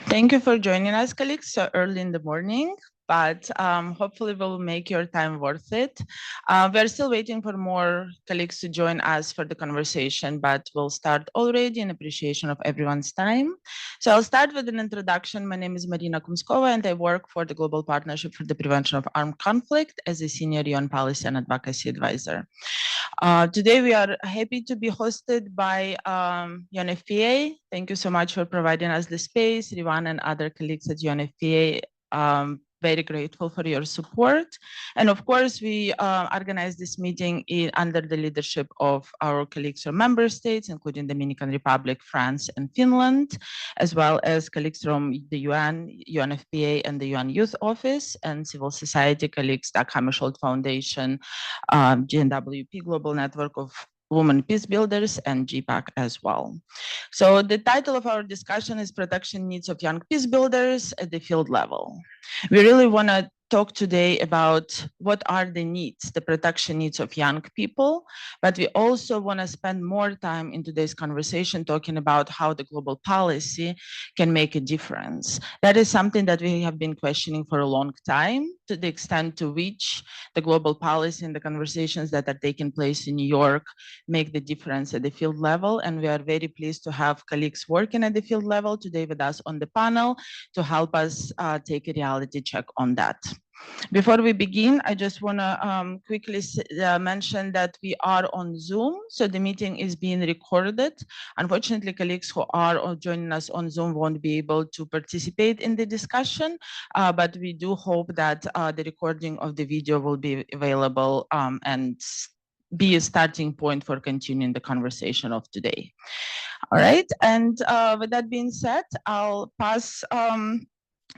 Thank you for joining us, colleagues, so early in the morning, but hopefully we'll make your time worth it. We're still waiting for more colleagues to join us for the conversation, but we'll start already in appreciation of everyone's time. So I'll start with an introduction. My name is Marina Kumskova, and I work for the Global Partnership for the Prevention of Armed Conflict as a Senior UN Policy and Advocacy Advisor. Today, we are happy to be hosted by UNFPA. Thank you so much for providing us the space. Rivan and other colleagues at UNFPA, very grateful for your support. And of course, we organized this meeting under the leadership of our colleagues from member states, including Dominican Republic, France, and Finland, as well as colleagues from the UN, UNFPA, and the UN Youth Office, and civil society colleagues, the Hammarskjold Foundation, GNWP Global Network of Women Peacebuilders, and GPPAC as well. So the title of our discussion is Protection Needs of Young Peacebuilders at the Field Level. We really want to talk today about what are the needs, the protection needs of young people, but we also want to spend more time in today's conversation talking about how the global policy can make a difference. That is something that we have been questioning for a long time, to the extent to which the global policy and the conversations that are taking place in New York make the difference at the field level. And we are very pleased to have colleagues working at the field level today with us on the panel to help us take a reality check on that. Before we begin, I just want to quickly mention that we are on Zoom, so the meeting is being recorded. Unfortunately, colleagues who are joining us on Zoom won't be able to participate in the discussion, but we do hope that the recording of the video will be available and be a starting point for continuing the conversation of today. All right, and with that being said, I'll pass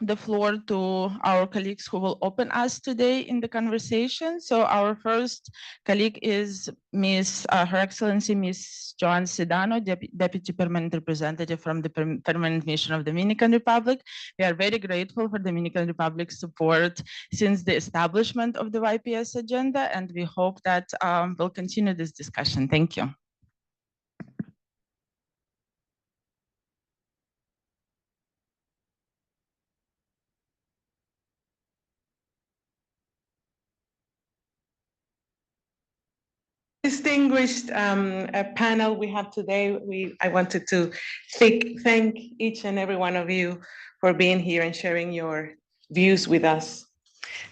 the floor to our colleagues who will open us today in the conversation. So our first colleague is Her Excellency Ms. Joan Sedano, Deputy Permanent Representative from the Permanent Mission of the Dominican Republic. We are very grateful for the Dominican Republic's support since the establishment of the YPS agenda, and we hope that we'll continue this discussion. Thank you. Distinguished panel we have today, I wanted to thank each and every one of you for being here and sharing your views with us.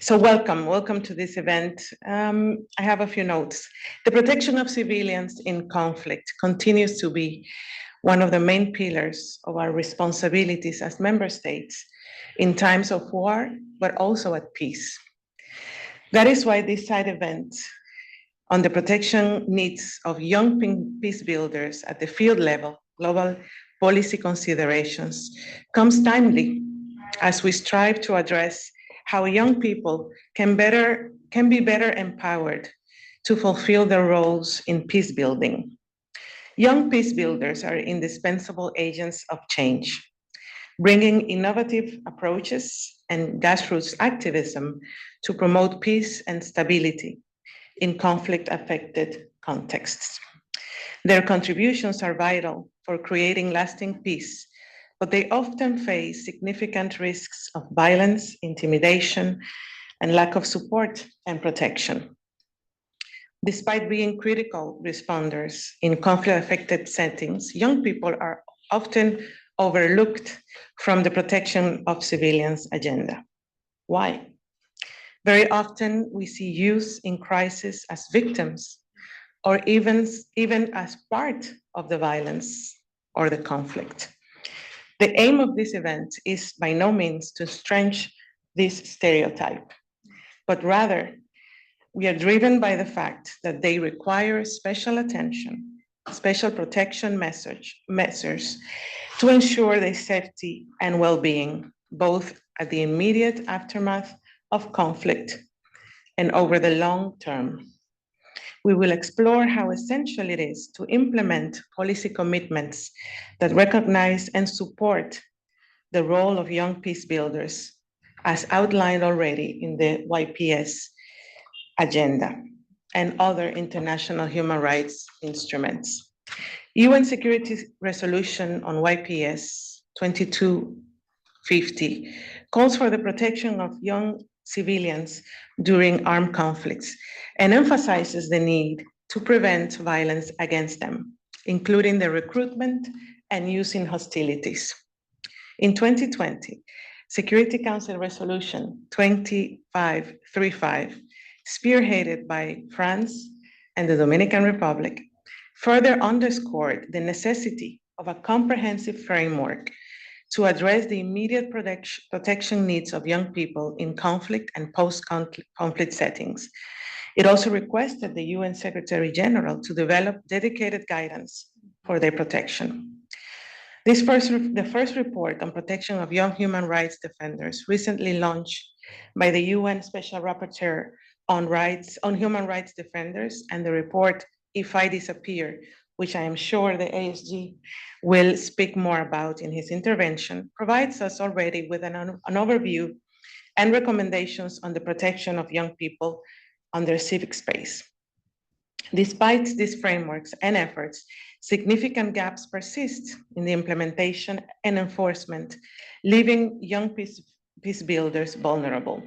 So welcome to this event. I have a few notes. The protection of civilians in conflict continues to be one of the main pillars of our responsibilities as member states in times of war, but also at peace. That is why this side event on the protection needs of young peace builders at the field level, global policy considerations, comes timely as we strive to address how young people can be better empowered to fulfill their roles in peace building. Young peace builders are indispensable agents of change, bringing innovative approaches and grassroots activism to promote peace and stability in conflict-affected contexts. Their contributions are vital for creating lasting peace, but they often face significant risks of violence, intimidation, and lack of support and protection. Despite being critical responders in conflict-affected settings, young people are often overlooked from the protection of civilians agenda. Why? Very often, we see youth in crisis as victims, or even as part of the violence or the conflict. The aim of this event is by no means to stretch this stereotype, but rather, we are driven by the fact that they require special attention, special protection measures to ensure their safety and well-being, both at the immediate aftermath of conflict and over the long term. We will explore how essential it is to implement policy commitments that recognize and support the role of young peace builders, as outlined already in the YPS agenda and other international human rights instruments. UN Security Resolution on YPS 50 calls for the protection of young civilians during armed conflicts and emphasizes the need to prevent violence against them, including the recruitment and use in hostilities. In 2020, Security Council Resolution 2535, spearheaded by France and the Dominican Republic, further underscored the necessity of a comprehensive framework to address the immediate protection needs of young people in conflict and post-conflict settings. It also requested the UN Secretary General to develop dedicated guidance for their protection. The first report on protection of young human rights defenders, recently launched by the UN Special Rapporteur on human rights defenders, and the report If I Disappear, which I am sure the ASG will speak more about in his intervention, provides us already with an overview and recommendations on the protection of young people on their civic space. Despite these frameworks and efforts, significant gaps persist in the implementation and enforcement, leaving young peace builders vulnerable.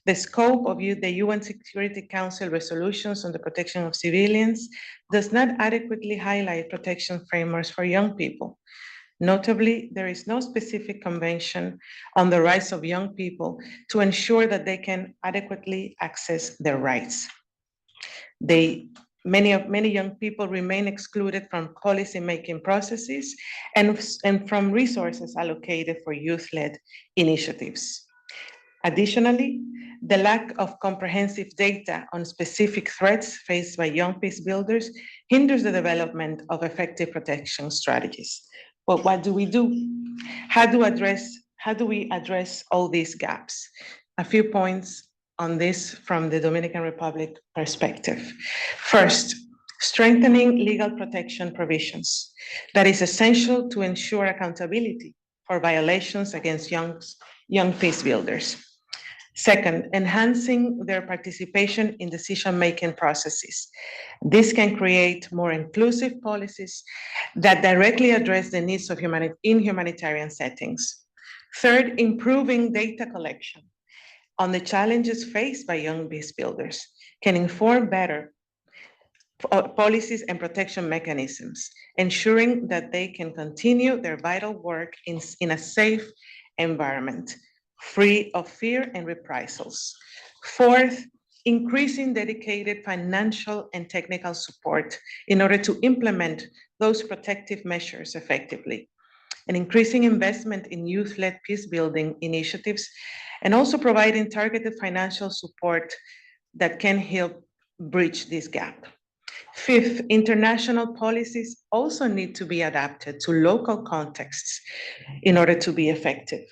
The scope of the UN Security Council resolutions on the protection of civilians does not adequately highlight protection frameworks for young people. Notably, there is no specific convention on the rights of young people to ensure that they can adequately access their rights. Many young people remain excluded from policy-making processes and from resources allocated for youth-led initiatives. Additionally, the lack of comprehensive data on specific threats faced by young peace builders hinders the development of effective protection strategies. But what do we do? How do we address all these gaps? A few points on this from the Dominican Republic perspective. First, strengthening legal protection provisions. That is essential to ensure accountability for violations against young peace builders. Second, enhancing their participation in decision-making processes. This can create more inclusive policies that directly address the needs of in humanitarian settings. Third, improving data collection on the challenges faced by young peace builders can inform better policies and protection mechanisms, ensuring that they can continue their vital work in a safe environment, free of fear and reprisals. Fourth, increasing dedicated financial and technical support in order to implement those protective measures effectively, and increasing investment in youth-led peace-building initiatives, and also providing targeted financial support that can help bridge this gap. Fifth, international policies also need to be adapted to local contexts in order to be effective.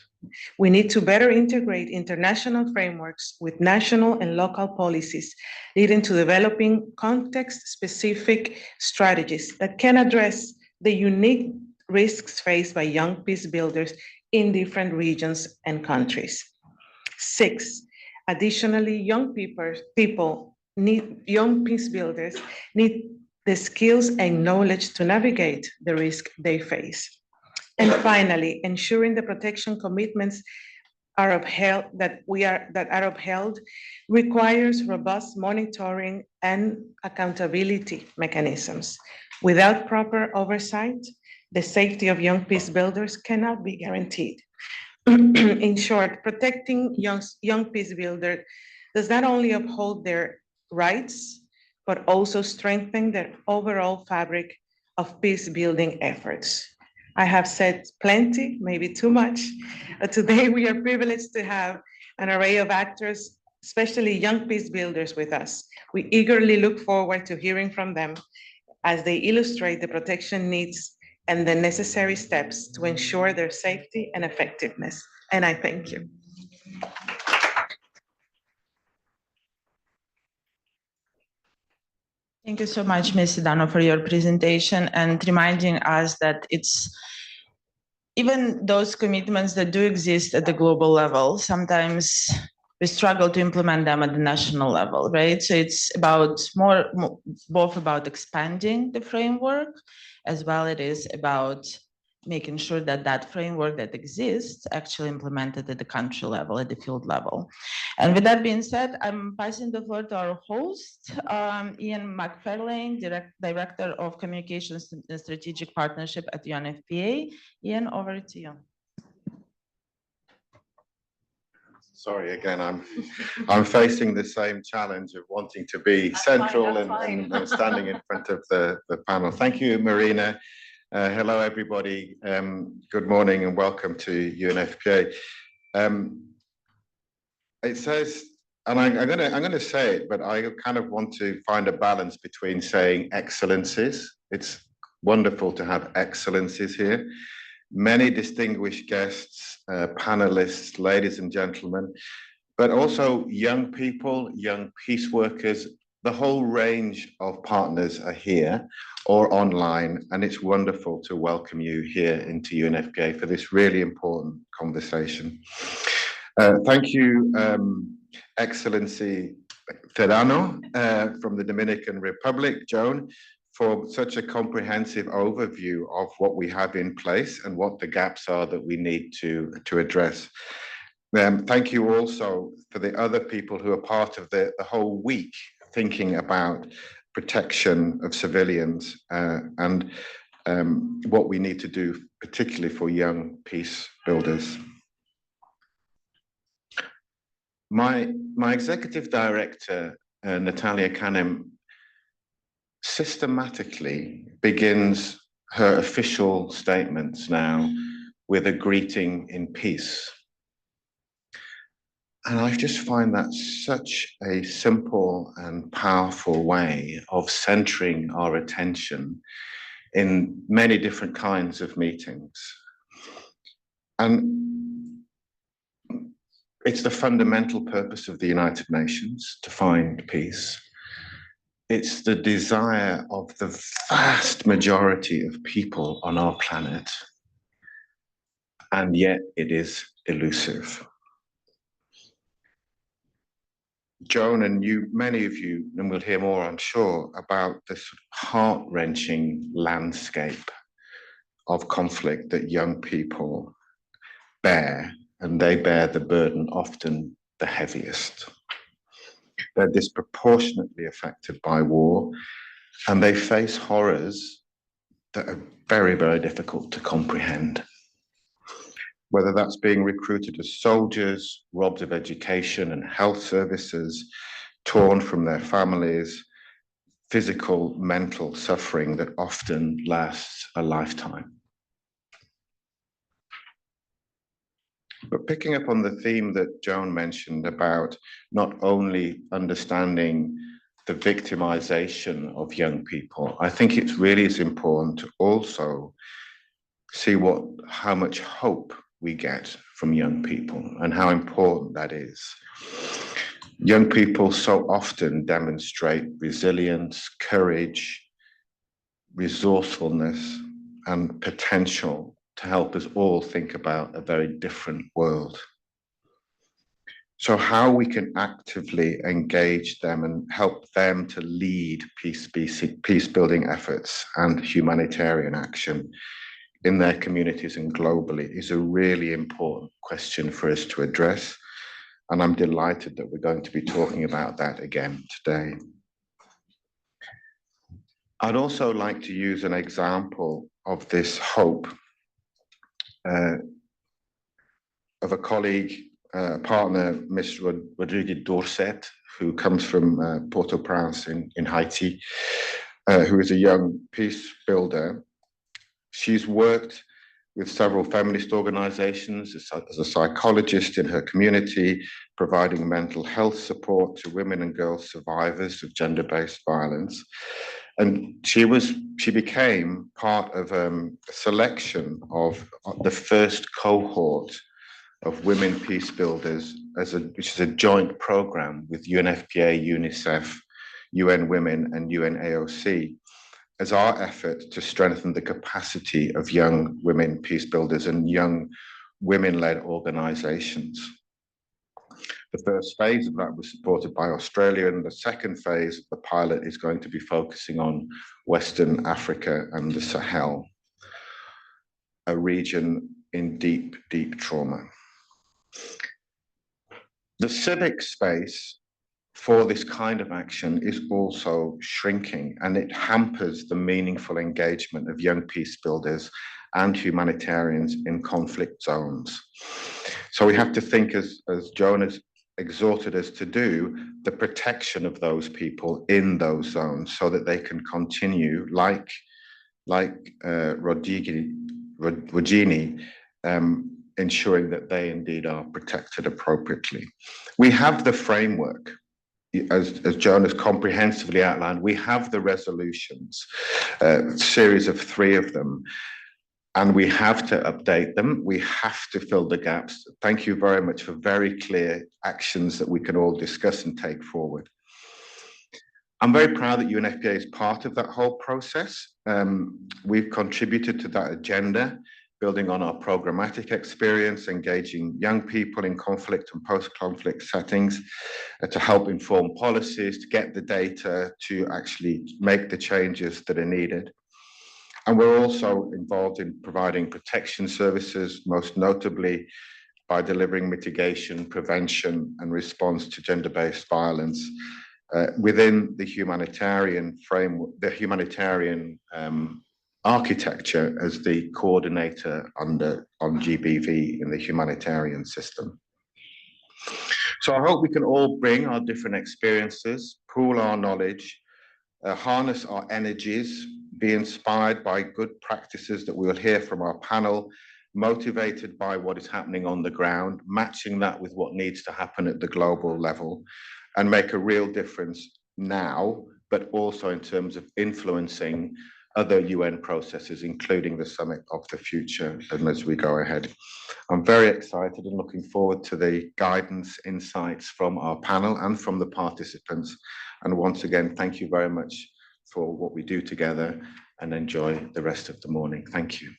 We need to better integrate international frameworks with national and local policies, leading to developing context-specific strategies that can address the unique risks faced by young peace builders in different regions and countries. Six, additionally, young peace builders need the skills and knowledge to navigate the risk they face. And finally, ensuring the protection commitments are upheld requires robust monitoring and accountability mechanisms. Without proper oversight, the safety of young peace builders cannot be guaranteed. In short, protecting young peace builders does not only uphold their rights, but also strengthen the overall fabric of peace building efforts. I have said plenty, maybe too much, but today we are privileged to have an array of actors, especially young peace builders with us. We eagerly look forward to hearing from them as they illustrate the protection needs and the necessary steps to ensure their safety and effectiveness. And I thank you. Thank you so much, Ms. Sedano, for your presentation and reminding us that it's even those commitments that do exist at the global level, sometimes we struggle to implement them at the national level, right? So it's about both about expanding the framework, as well it is about making sure that that framework that exists actually implemented at the country level, at the field level. And with that being said, I'm passing the floor to our host, Ian McFarlane, Director of Communications and Strategic Partnership at UNFPA. Ian, over to you. Sorry, again, I'm facing the same challenge of wanting to be central and standing in front of the panel. Thank you, Marina. Hello, everybody. Good morning and welcome to UNFPA. It says, and I'm going to say it, but I kind of want to find a balance between saying excellencies. It's wonderful to have excellencies here. Many distinguished guests, panelists, ladies and gentlemen, but also young people, young peace workers. The whole range of partners are here or online, and it's wonderful to welcome you here into UNFPA for this really important conversation. Thank you, Excellency Terano from the Dominican Republic, Joan, for such a comprehensive overview of what we have in place and what the gaps are that we need to address. Thank you also for the other people who are part of the whole week thinking about protection of civilians and what we need to do, particularly for young peace builders. My executive director, Natalia Kanem, systematically begins her official statements now with a greeting in peace. And I just find that such a simple and powerful way of centering our attention in many different kinds of meetings. And it's the fundamental purpose of the United Nations to find peace. It's the desire of the vast majority of people on our planet, and yet it is elusive. Joan and you, many of you, and we'll hear more, I'm sure, about this heart-wrenching landscape of conflict that young people bear, and they bear the burden often the heaviest. They're disproportionately affected by war, and they face horrors that are very, very difficult to comprehend. Whether that's being recruited as soldiers, robbed of education and health services, torn from their families, physical, mental suffering that often lasts a lifetime. But picking up on the theme that Joan mentioned about not only understanding the victimization of young people, I think it really is important to also see how much hope we get from young people and how important that is. Young people so often demonstrate resilience, courage, resourcefulness, and potential to help us all think about a very different world. So how we can actively engage them and help them to lead peace-building efforts and humanitarian action in their communities and globally is a really important question for us to address. And I'm delighted that we're going to be talking about that again today. I'd also like to use an example of this hope of a colleague, partner, Ms. Rodriguez Dorset, who comes from Port-au-Prince in Haiti, who is a young peace builder. She's worked with several feminist organizations as a psychologist in her community, providing mental health support to women and girls survivors of gender-based violence. And she became part of a selection of the first cohort of women peace builders, which is a joint program with UNFPA, UNICEF, UN Women, and UNAOC, as our effort to strengthen the capacity of young women peace builders and young women-led organizations. The first phase of that was supported by Australia, and the second phase of the pilot is going to be focusing on Western Africa and the Sahel. a region in deep, deep trauma. The civic space for this kind of action is also shrinking, and it hampers the meaningful engagement of young peace builders and humanitarians in conflict zones. So we have to think, as Joan has exhorted us to do, the protection of those people in those zones so that they can continue, like Rodini, ensuring that they indeed are protected appropriately. We have the framework, as Joan has comprehensively outlined. We have the resolutions, a series of 3 of them, and we have to update them. We have to fill the gaps. Thank you very much for very clear actions that we can all discuss and take forward. I'm very proud that UNFPA is part of that whole process. We've contributed to that agenda, building on our programmatic experience, engaging young people in conflict and post-conflict settings to help inform policies, to get the data, to actually make the changes that are needed. And we're also involved in providing protection services, most notably by delivering mitigation, prevention, and response to gender-based violence within the humanitarian framework, the humanitarian architecture as the coordinator on GBV in the humanitarian system. So I hope we can all bring our different experiences, pool our knowledge, harness our energies, be inspired by good practices that we will hear from our panel, motivated by what is happening on the ground, matching that with what needs to happen at the global level, and make a real difference now, but also in terms of influencing other UN processes, including the Summit of the Future, and as we go ahead. I'm very excited and looking forward to the guidance, insights from our panel and from the participants. And once again, thank you very much for what we do together, and enjoy the rest of the morning. Thank you.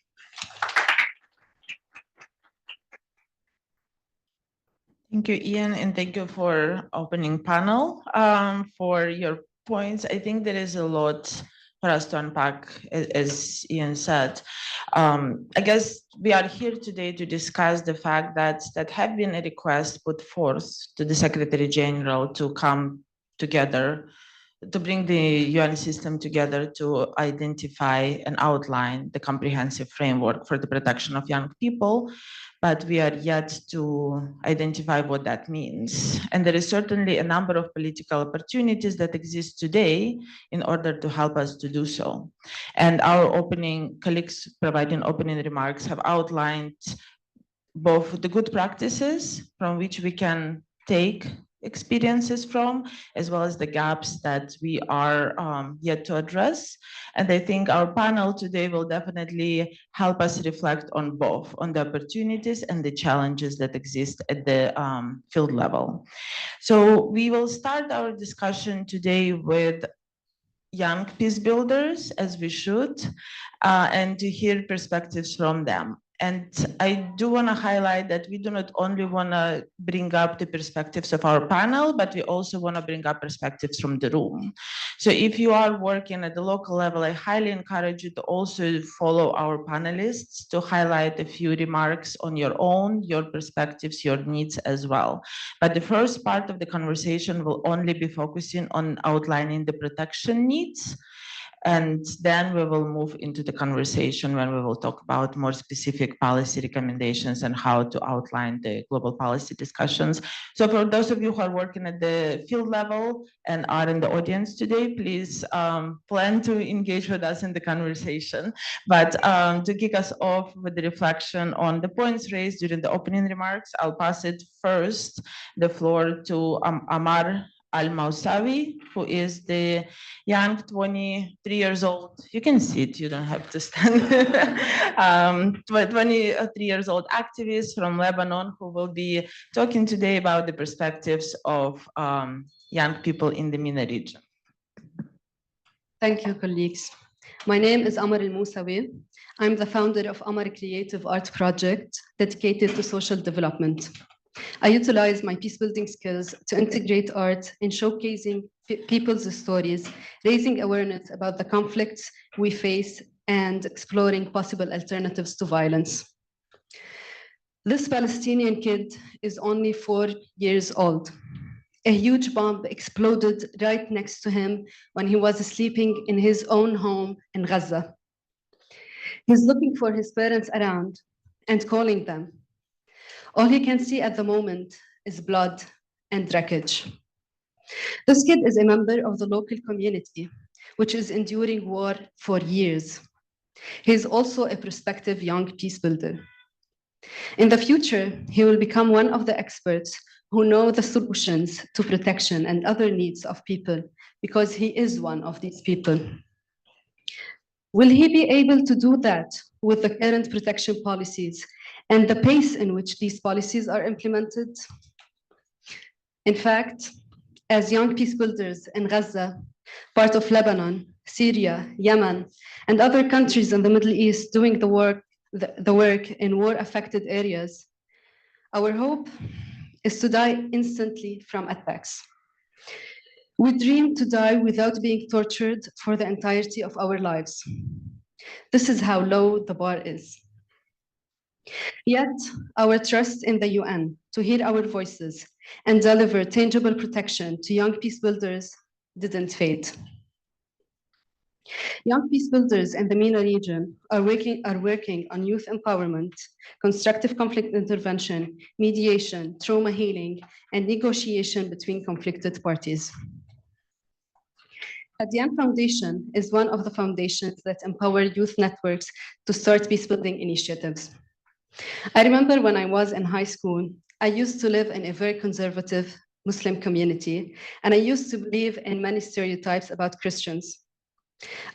Thank you, Ian, and thank you for opening panel, for your points. I think there is a lot for us to unpack, as Ian said. I guess we are here today to discuss the fact that have been a request put forth to the Secretary General to come together, to bring the UN system together to identify and outline the comprehensive framework for the protection of young people, but we are yet to identify what that means. And there is certainly a number of political opportunities that exist today in order to help us to do so. And our colleagues providing opening remarks have outlined both the good practices from which we can take experiences from, as well as the gaps that we are yet to address. And I think our panel today will definitely help us reflect on both, on the opportunities and the challenges that exist at the field level. So we will start our discussion today with young peace builders, as we should, and to hear perspectives from them. And I do want to highlight that we do not only want to bring up the perspectives of our panel, but we also want to bring up perspectives from the room. So if you are working at the local level, I highly encourage you to also follow our panelists to highlight a few remarks on your own, your perspectives, your needs as well. But the first part of the conversation will only be focusing on outlining the protection needs. And then we will move into the conversation when we will talk about more specific policy recommendations and how to outline the global policy discussions. So for those of you who are working at the field level and are in the audience today, please plan to engage with us in the conversation. But to kick us off with the reflection on the points raised during the opening remarks, I'll pass it first, the floor to Amar Al-Mousawi, who is the young 23 years old, you can sit, you don't have to stand, 23 years old activist from Lebanon, who will be talking today about the perspectives of young people in the MENA region. Thank you, colleagues. My name is Amar Al-Mousawi. I'm the founder of Amar Creative Art Project, dedicated to social development. I utilize my peacebuilding skills to integrate art in showcasing people's stories, raising awareness about the conflicts we face and exploring possible alternatives to violence. This Palestinian kid is only 4 years old. A huge bomb exploded right next to him when he was sleeping in his own home in Gaza. He's looking for his parents around and calling them. All he can see at the moment is blood and wreckage. This kid is a member of the local community, which is enduring war for years. He is also a prospective young peace builder. In the future, he will become one of the experts who know the solutions to protection and other needs of people, because he is one of these people. Will he be able to do that with the current protection policies and the pace in which these policies are implemented? In fact, as young peace builders in Gaza, part of Lebanon, Syria, Yemen, and other countries in the Middle East doing the work in war-affected areas, our hope is to die instantly from attacks. We dream to die without being tortured for the entirety of our lives. This is how low the bar is. Yet, our trust in the UN to hear our voices and deliver tangible protection to young peace builders didn't fade. Young peace builders in the MENA region are working on youth empowerment, constructive conflict intervention, mediation, trauma healing, and negotiation between conflicted parties. Adyan Foundation is one of the foundations that empower youth networks to start peacebuilding initiatives. I remember when I was in high school, I used to live in a very conservative Muslim community, and I used to believe in many stereotypes about Christians.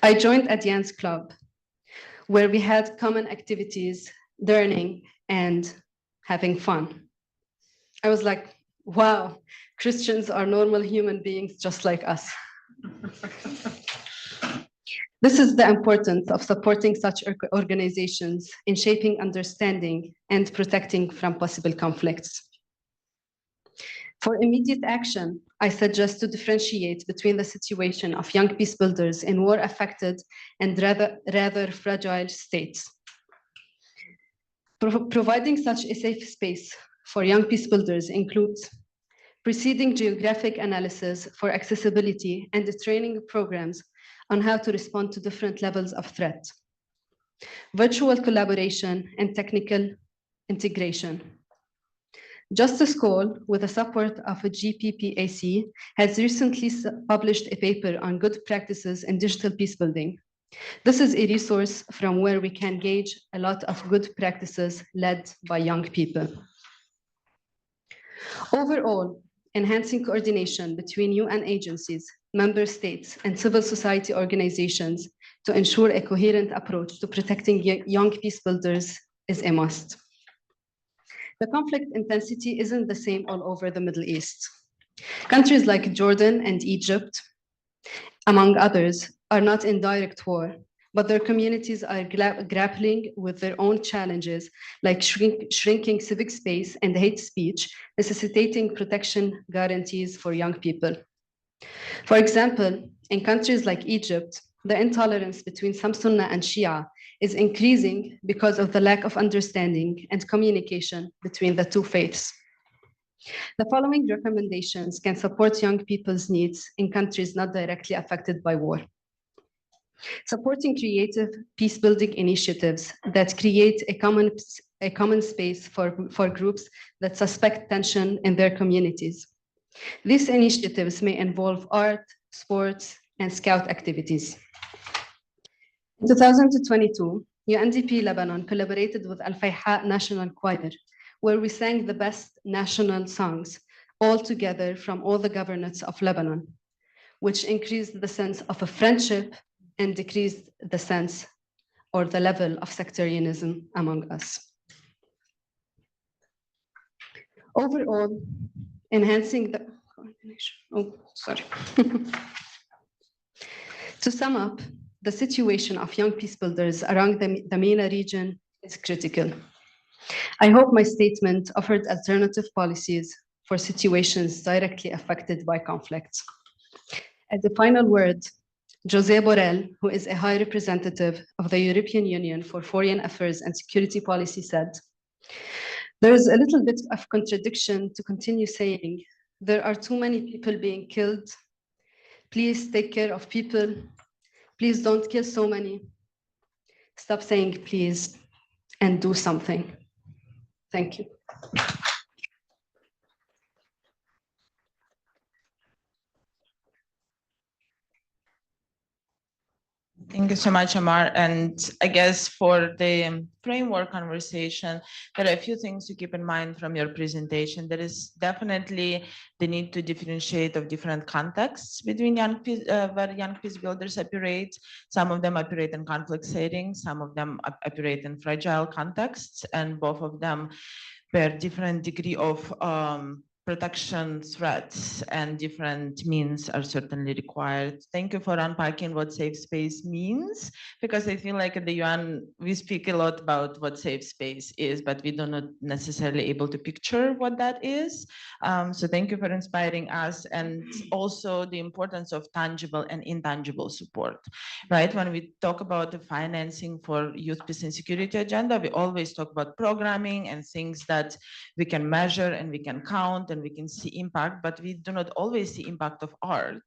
I joined Adyan's club, where we had common activities, learning, and having fun. I was like, wow, Christians are normal human beings just like us. This is the importance of supporting such organizations in shaping understanding and protecting from possible conflicts. For immediate action, I suggest to differentiate between the situation of young peace builders in war-affected and rather fragile states. Providing such a safe space for young peace builders includes preceding geographic analysis for accessibility and the training programs on how to respond to different levels of threat, virtual collaboration and technical integration. Justice Call, with the support of a GPPAC, has recently published a paper on good practices in digital peacebuilding. This is a resource from where we can gauge a lot of good practices led by young people. Overall, enhancing coordination between UN agencies, member states, and civil society organizations to ensure a coherent approach to protecting young peace builders is a must. The conflict intensity isn't the same all over the Middle East. Countries like Jordan and Egypt, among others, are not in direct war, but their communities are grappling with their own challenges, like shrinking civic space and hate speech, necessitating protection guarantees for young people. For example, in countries like Egypt, the intolerance between some Sunnah and Shia is increasing because of the lack of understanding and communication between the two faiths. The following recommendations can support young people's needs in countries not directly affected by war. Supporting creative peace-building initiatives that create a common space for groups that suspect tension in their communities. These initiatives may involve art, sports, and scout activities. In 2022, UNDP Lebanon collaborated with Al-Fayha National Choir, where we sang the best national songs all together from all the governorates of Lebanon, which increased the sense of a friendship and decreased the sense or the level of sectarianism among us. Overall, enhancing the coordination. To sum up, the situation of young peace builders around the MENA region is critical. I hope my statement offered alternative policies for situations directly affected by conflict. As a final word, José Borrell, who is a high representative of the European Union for Foreign Affairs and Security Policy, said, "There is a little bit of contradiction to continue saying, there are too many people being killed. Please take care of people. Please don't kill so many. Stop saying please and do something." Thank you. Thank you so much, Amar. And I guess for the framework conversation, there are a few things to keep in mind from your presentation. There is definitely the need to differentiate of different contexts between where young peace builders operate. Some of them operate in conflict settings, some of them operate in fragile contexts, and both of them bear different degree of protection threats, and different means are certainly required. Thank you for unpacking what safe space means, because I feel like at the UN, we speak a lot about what safe space is, but we do not necessarily able to picture what that is. So thank you for inspiring us, and also the importance of tangible and intangible support, right? When we talk about the financing for youth peace and security agenda, we always talk about programming and things that we can measure and we can count and we can see impact, but we do not always see impact of art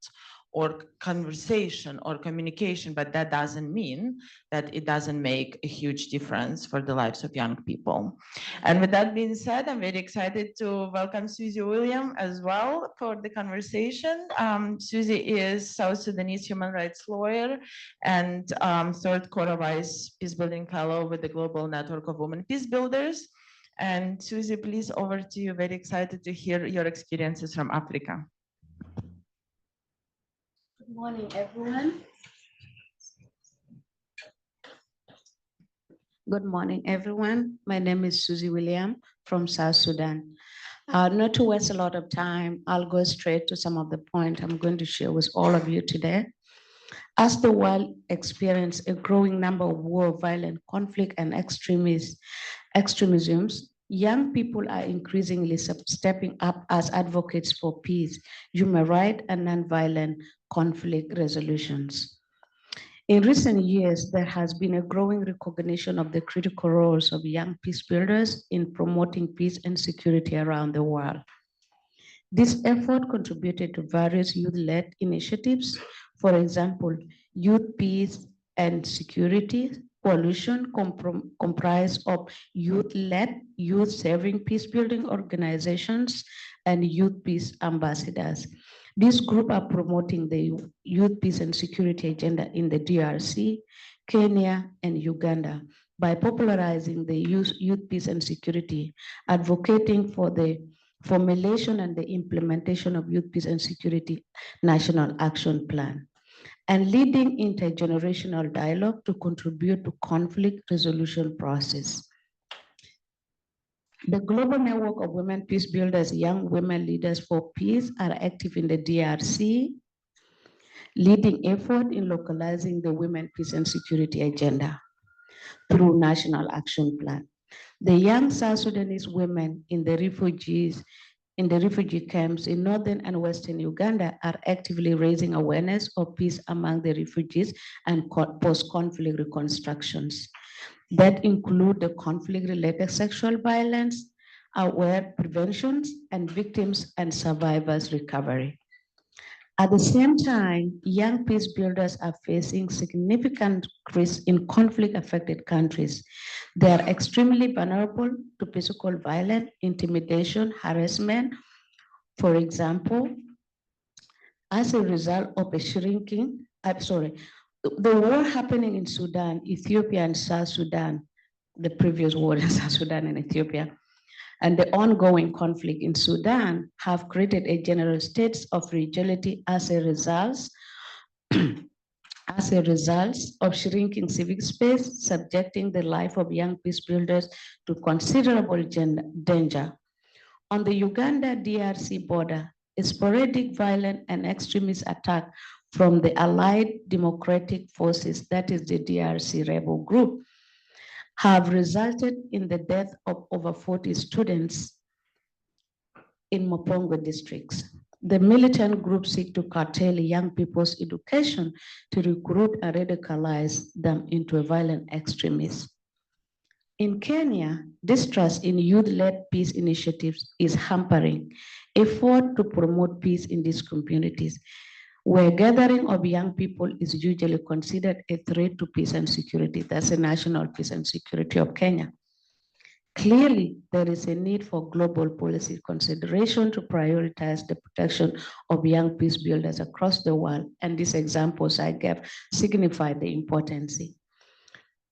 or conversation or communication, but that doesn't mean that it doesn't make a huge difference for the lives of young people. And with that being said, I'm very excited to welcome Susie William as well for the conversation. Susie is South Sudanese human rights lawyer and third co-organized peacebuilding fellow with the Global Network of Women Peacebuilders. And Susie, please, over to you. Very excited to hear your experiences from Africa. Good morning, everyone. Good morning, everyone. My name is Susie William from South Sudan. Not to waste a lot of time, I'll go straight to some of the points I'm going to share with all of you today. As the world experiences a growing number of war, violent conflict, and extremisms, young people are increasingly stepping up as advocates for peace, human rights, and nonviolent conflict resolutions. In recent years, there has been a growing recognition of the critical roles of young peace builders in promoting peace and security around the world. This effort contributed to various youth-led initiatives. For example, Youth Peace and Security Coalition comprised of youth-led, youth-serving peace-building organizations and youth peace ambassadors. This group are promoting the youth peace and security agenda in the DRC, Kenya, and Uganda by popularizing the youth peace and security, advocating for the formulation and the implementation of youth peace and security national action plan, and leading intergenerational dialogue to contribute to conflict resolution process. The Global Network of Women Peace Builders, Young Women Leaders for Peace, are active in the DRC, leading effort in localizing the women peace and security agenda through national action plan. The young South Sudanese women in the refugee camps in northern and western Uganda are actively raising awareness of peace among the refugees and post-conflict reconstructions that include the conflict-related sexual violence, aware preventions, and victims and survivors recovery. At the same time, young peace builders are facing significant risk in conflict-affected countries. They are extremely vulnerable to physical violence, intimidation, harassment. For example, as a result of a the war happening in Sudan, Ethiopia, and South Sudan, the previous war in South Sudan and Ethiopia, and the ongoing conflict in Sudan have created a general state of fragility as a result of shrinking civic space, subjecting the life of young peace builders to considerable danger. On the Uganda-DRC border, a sporadic violent and extremist attack from the Allied Democratic Forces, that is the DRC rebel group, have resulted in the death of over 40 students in Mopongo districts. The militant groups seek to curtail young people's education to recruit and radicalize them into a violent extremists. In Kenya, distrust in youth-led peace initiatives is hampering effort to promote peace in these communities, where gathering of young people is usually considered a threat to peace and security. That's the national peace and security of Kenya. Clearly, there is a need for global policy consideration to prioritize the protection of young peace builders across the world, and these examples I gave signify the importance.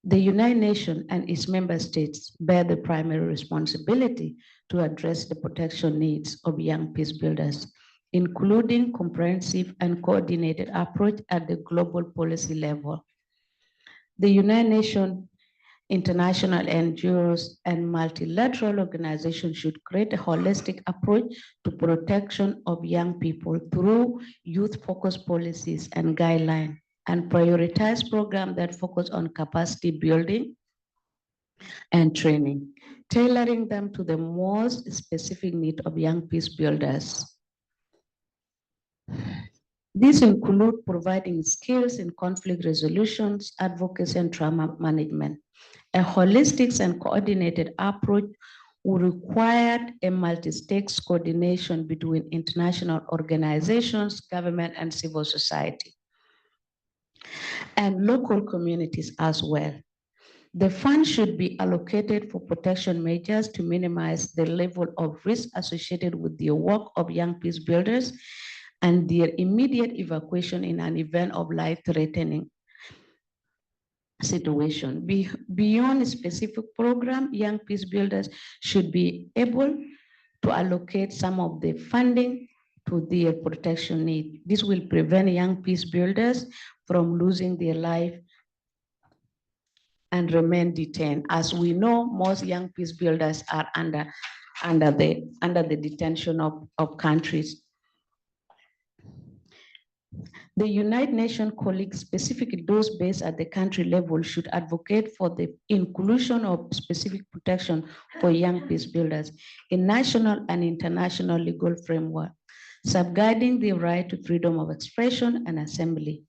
The United Nations and its member states bear the primary responsibility to address the protection needs of young peace builders, including comprehensive and coordinated approach at the global policy level. The United Nations, international NGOs, and multilateral organizations should create a holistic approach to protection of young people through youth-focused policies and guidelines, and prioritize programs that focus on capacity building and training, tailoring them to the most specific need of young peace builders. These include providing skills in conflict resolutions, advocacy, and trauma management. A holistic and coordinated approach will require a multi-stakes coordination between international organizations, government, and civil society, and local communities as well. The fund should be allocated for protection measures to minimize the level of risk associated with the work of young peace builders and their immediate evacuation in an event of life-threatening situation. Beyond a specific program, young peace builders should be able to allocate some of the funding to their protection need. This will prevent young peace builders from losing their life and remain detained. As we know, most young peace builders are under the detention of countries. The United Nations colleagues, specifically those based at the country level, should advocate for the inclusion of specific protection for young peace builders in national and international legal framework, safeguarding the right to freedom of expression and assembly.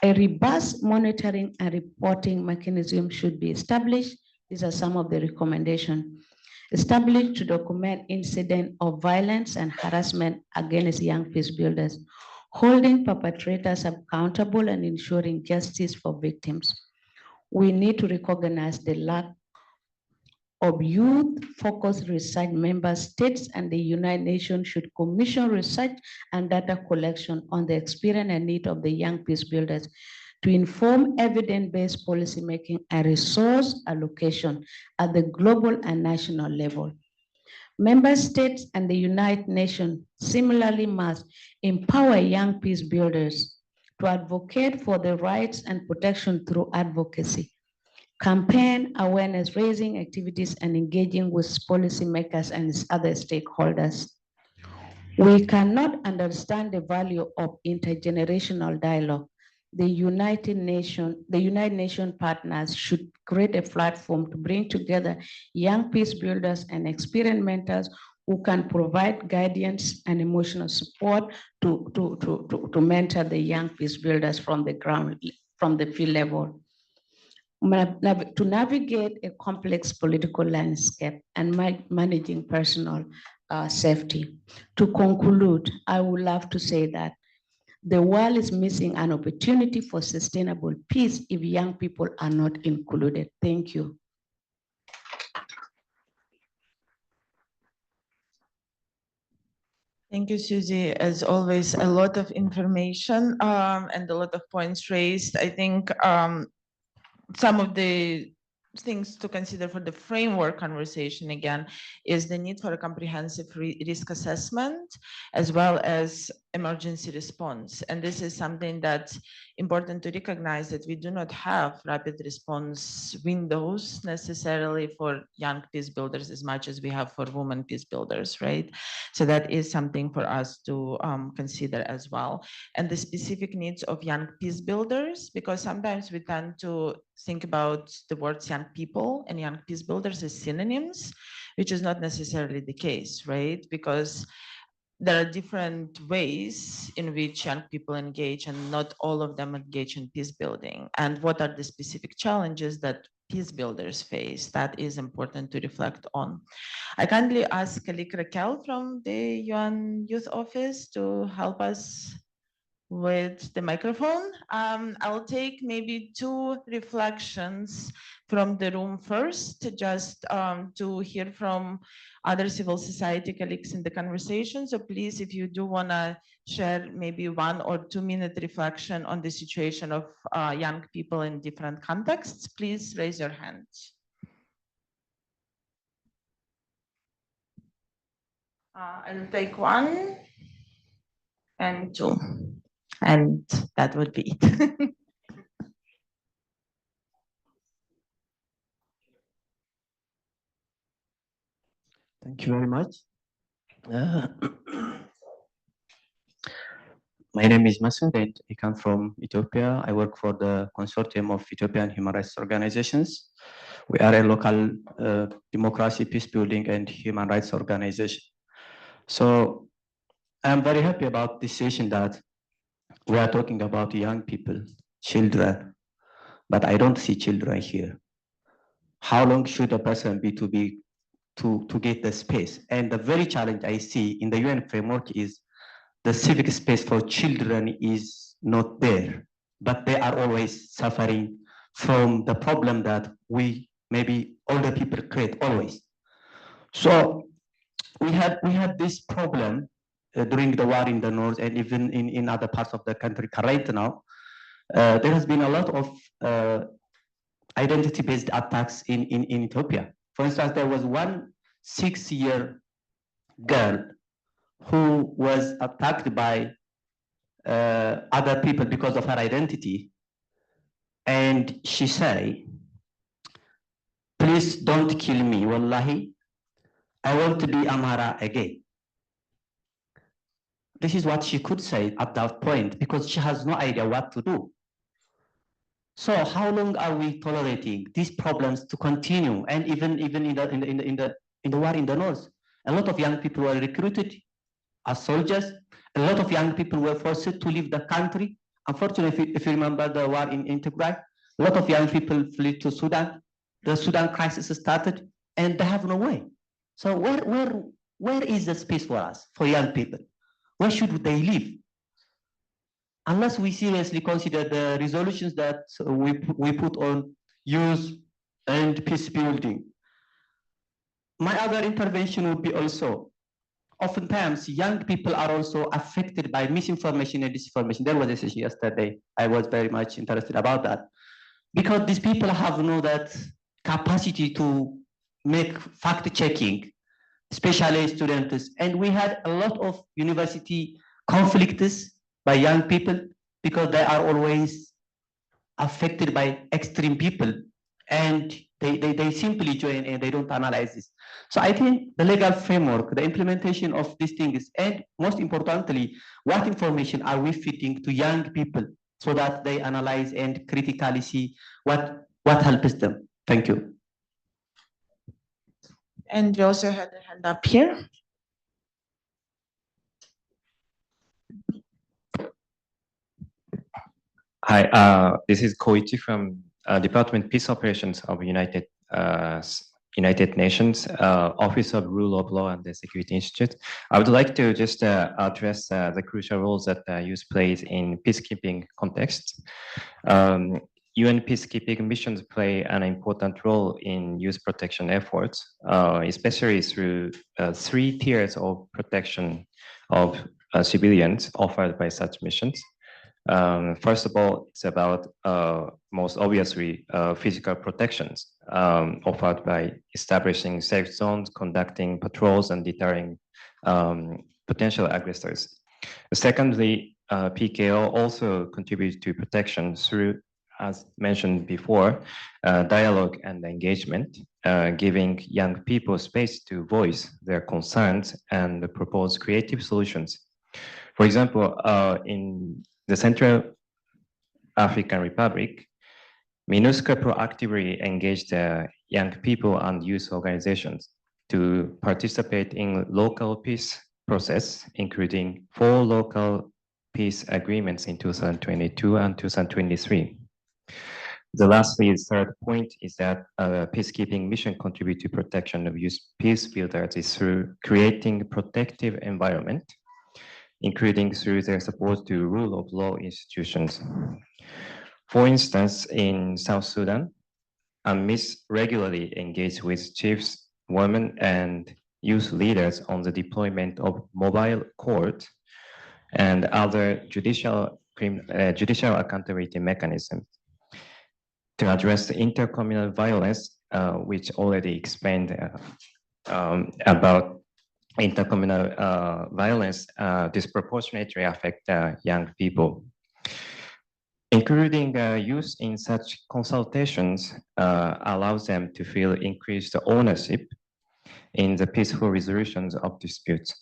A robust monitoring and reporting mechanism should be established. These are some of the recommendations. Established to document incidents of violence and harassment against young peace builders, holding perpetrators accountable and ensuring justice for victims. We need to recognize the lack of youth-focused research. Member states and the United Nations should commission research and data collection on the experience and need of the young peace builders to inform evidence-based policymaking and resource allocation at the global and national level. Member states and the United Nations similarly must empower young peace builders to advocate for their rights and protection through advocacy, campaign, awareness raising activities, and engaging with policymakers and other stakeholders. We cannot understand the value of intergenerational dialogue. The United Nations partners should create a platform to bring together young peace builders and experienced mentors who can provide guidance and emotional support to mentor the young peace builders from the ground, from the field level. To navigate a complex political landscape and managing personal safety. To conclude, I would love to say that the world is missing an opportunity for sustainable peace if young people are not included. Thank you. Thank you, Susie. As always, a lot of information and a lot of points raised. I think some of the things to consider for the framework conversation again is the need for a comprehensive risk assessment as well as emergency response. And this is something that's important to recognize, that we do not have rapid response windows necessarily for young peace builders as much as we have for women peace builders, right? So that is something for us to consider as well. And the specific needs of young peace builders, because sometimes we tend to think about the words young people and young peace builders as synonyms, which is not necessarily the case, right? Because there are different ways in which young people engage, and not all of them engage in peace building. And what are the specific challenges that peace builders face? That is important to reflect on. I kindly ask colleague Raquel from the UN Youth Office to help us with the microphone. I'll take maybe 2 reflections from the room first, just to hear from other civil society colleagues in the conversation. So please, if you do want to share maybe 1 or 2 minute reflection on the situation of young people in different contexts, please raise your hand. I'll take 1 and 2. And that would be it. Thank you very much. My name is Masoud and I come from Ethiopia. I work for the consortium of Ethiopian human rights organizations. We are a local democracy, peace building, and human rights organization. So I'm very happy about this session that we are talking about young people, children, but I don't see children here. How long should a person be to get the space? And the very challenge I see in the UN framework is the civic space for children is not there, but they are always suffering from the problem that we, maybe older people, create always. So we had this problem during the war in the north and even in other parts of the country right now. There has been a lot of identity-based attacks in Ethiopia. For instance, there was one 6-year girl who was attacked by other people because of her identity. And she said, please don't kill me, wallahi. I want to be Amhara again. This is what she could say at that point because she has no idea what to do. So how long are we tolerating these problems to continue? And even in the war in the north, a lot of young people were recruited as soldiers. A lot of young people were forced to leave the country. Unfortunately, if you remember the war in Tigray, a lot of young people fled to Sudan. The Sudan crisis started, and they have no way. So where is the space for us, for young people? Where should they live? Unless we seriously consider the resolutions that we put on youth and peace building. My other intervention would be also, oftentimes young people are also affected by misinformation and disinformation. There was a session yesterday. I was very much interested about that. Because these people have that capacity to make fact checking, especially students. And we had a lot of university conflicts by young people because they are always affected by extreme people and they simply join and they don't analyze this. So I think the legal framework, the implementation of these things, and most importantly, what information are we feeding to young people so that they analyze and critically see what helps them. Thank you. And we also had a hand up here. Hi, this is Koichi from Department Peace Operations of United Nations, Office of Rule of Law and the Security Institute. I would like to just address the crucial roles that youth plays in peacekeeping context. UN peacekeeping missions play an important role in youth protection efforts, especially through 3 tiers of protection of civilians offered by such missions. First of all, it's about most obviously physical protections offered by establishing safe zones, conducting patrols, and deterring potential aggressors. Secondly, PKO also contributes to protection through, as mentioned before, dialogue and engagement, giving young people space to voice their concerns and propose creative solutions. For example, in the Central African Republic, MINUSCA proactively engaged young people and youth organizations to participate in local peace process, including 4 local peace agreements in 2022 and 2023. The lastly, third point is that peacekeeping mission contribute to protection of youth peacebuilders is through creating protective environment, including through their support to rule of law institutions. For instance, in South Sudan, UNMISS regularly engage with chiefs, women, and youth leaders on the deployment of mobile court and other judicial accountability mechanisms to address the intercommunal violence, which already explained about intercommunal violence disproportionately affect young people. Including youth in such consultations allows them to feel increased ownership in the peaceful resolutions of disputes.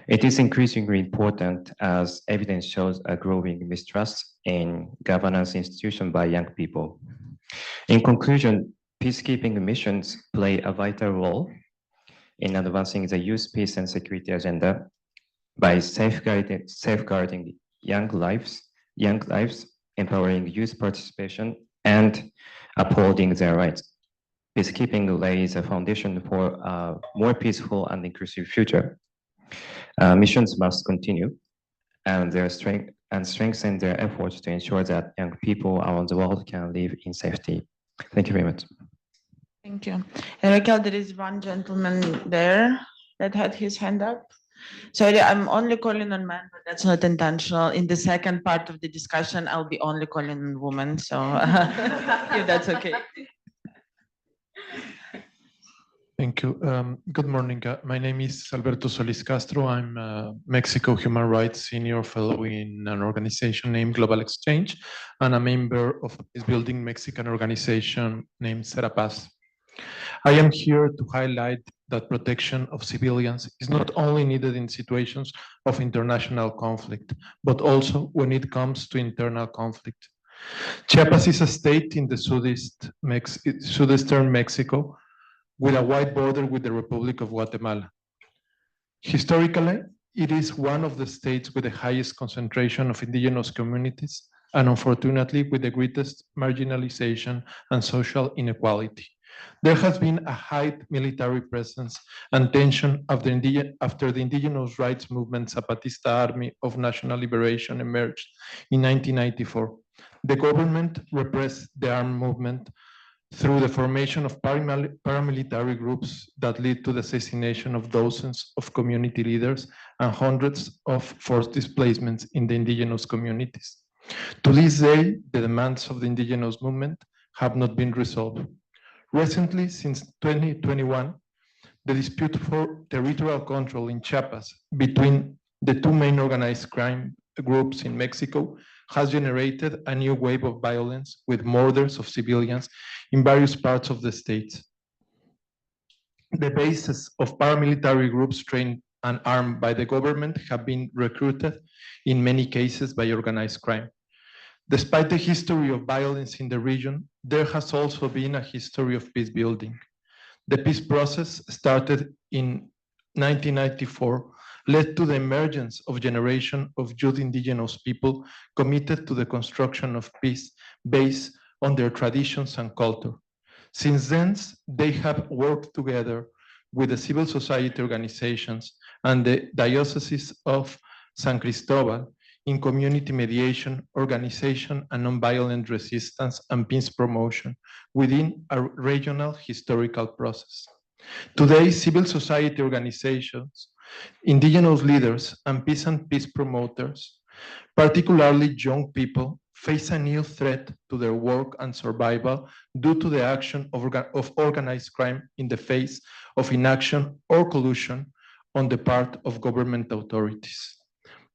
It is increasingly important as evidence shows a growing mistrust in governance institutions by young people. In conclusion, peacekeeping missions play a vital role in advancing the youth peace and security agenda by safeguarding young lives, empowering youth participation, and upholding their rights. Peacekeeping lays a foundation for a more peaceful and inclusive future. Missions must continue and strengthen their efforts to ensure that young people around the world can live in safety. Thank you very much. Thank you. Raquel, there is one gentleman there that had his hand up. Sorry, I'm only calling on men, but that's not intentional. In the second part of the discussion, I'll be only calling on women, so if that's okay. Thank you. Good morning. My name is Alberto Solis Castro. I'm a Mexico Human Rights Senior Fellow in an organization named Global Exchange, and a member of a peace-building Mexican organization named Serapaz. I am here to highlight that protection of civilians is not only needed in situations of international conflict, but also when it comes to internal conflict. Chiapas is a state in the southeastern Mexico with a wide border with the Republic of Guatemala. Historically, it is one of the states with the highest concentration of indigenous communities, and unfortunately with the greatest marginalization and social inequality. There has been a high military presence and tension after the indigenous rights movement Zapatista Army of National Liberation emerged in 1994. The government repressed the armed movement through the formation of paramilitary groups that led to the assassination of dozens of community leaders and hundreds of forced displacements in the indigenous communities. To this day, the demands of the indigenous movement have not been resolved. Recently, since 2021, the dispute for territorial control in Chiapas between the two main organized crime groups in Mexico has generated a new wave of violence with murders of civilians in various parts of the state. The bases of paramilitary groups trained and armed by the government have been recruited in many cases by organized crime. Despite the history of violence in the region, there has also been a history of peace building. The peace process started in 1994 led to the emergence of a generation of youth indigenous people committed to the construction of peace based on their traditions and culture. Since then, they have worked together with the civil society organizations and the Diocese of San Cristobal in community mediation, organization, and nonviolent resistance and peace promotion within a regional historical process. Today, civil society organizations, indigenous leaders, and peace promoters, particularly young people, face a new threat to their work and survival due to the action of organized crime in the face of inaction or collusion on the part of government authorities.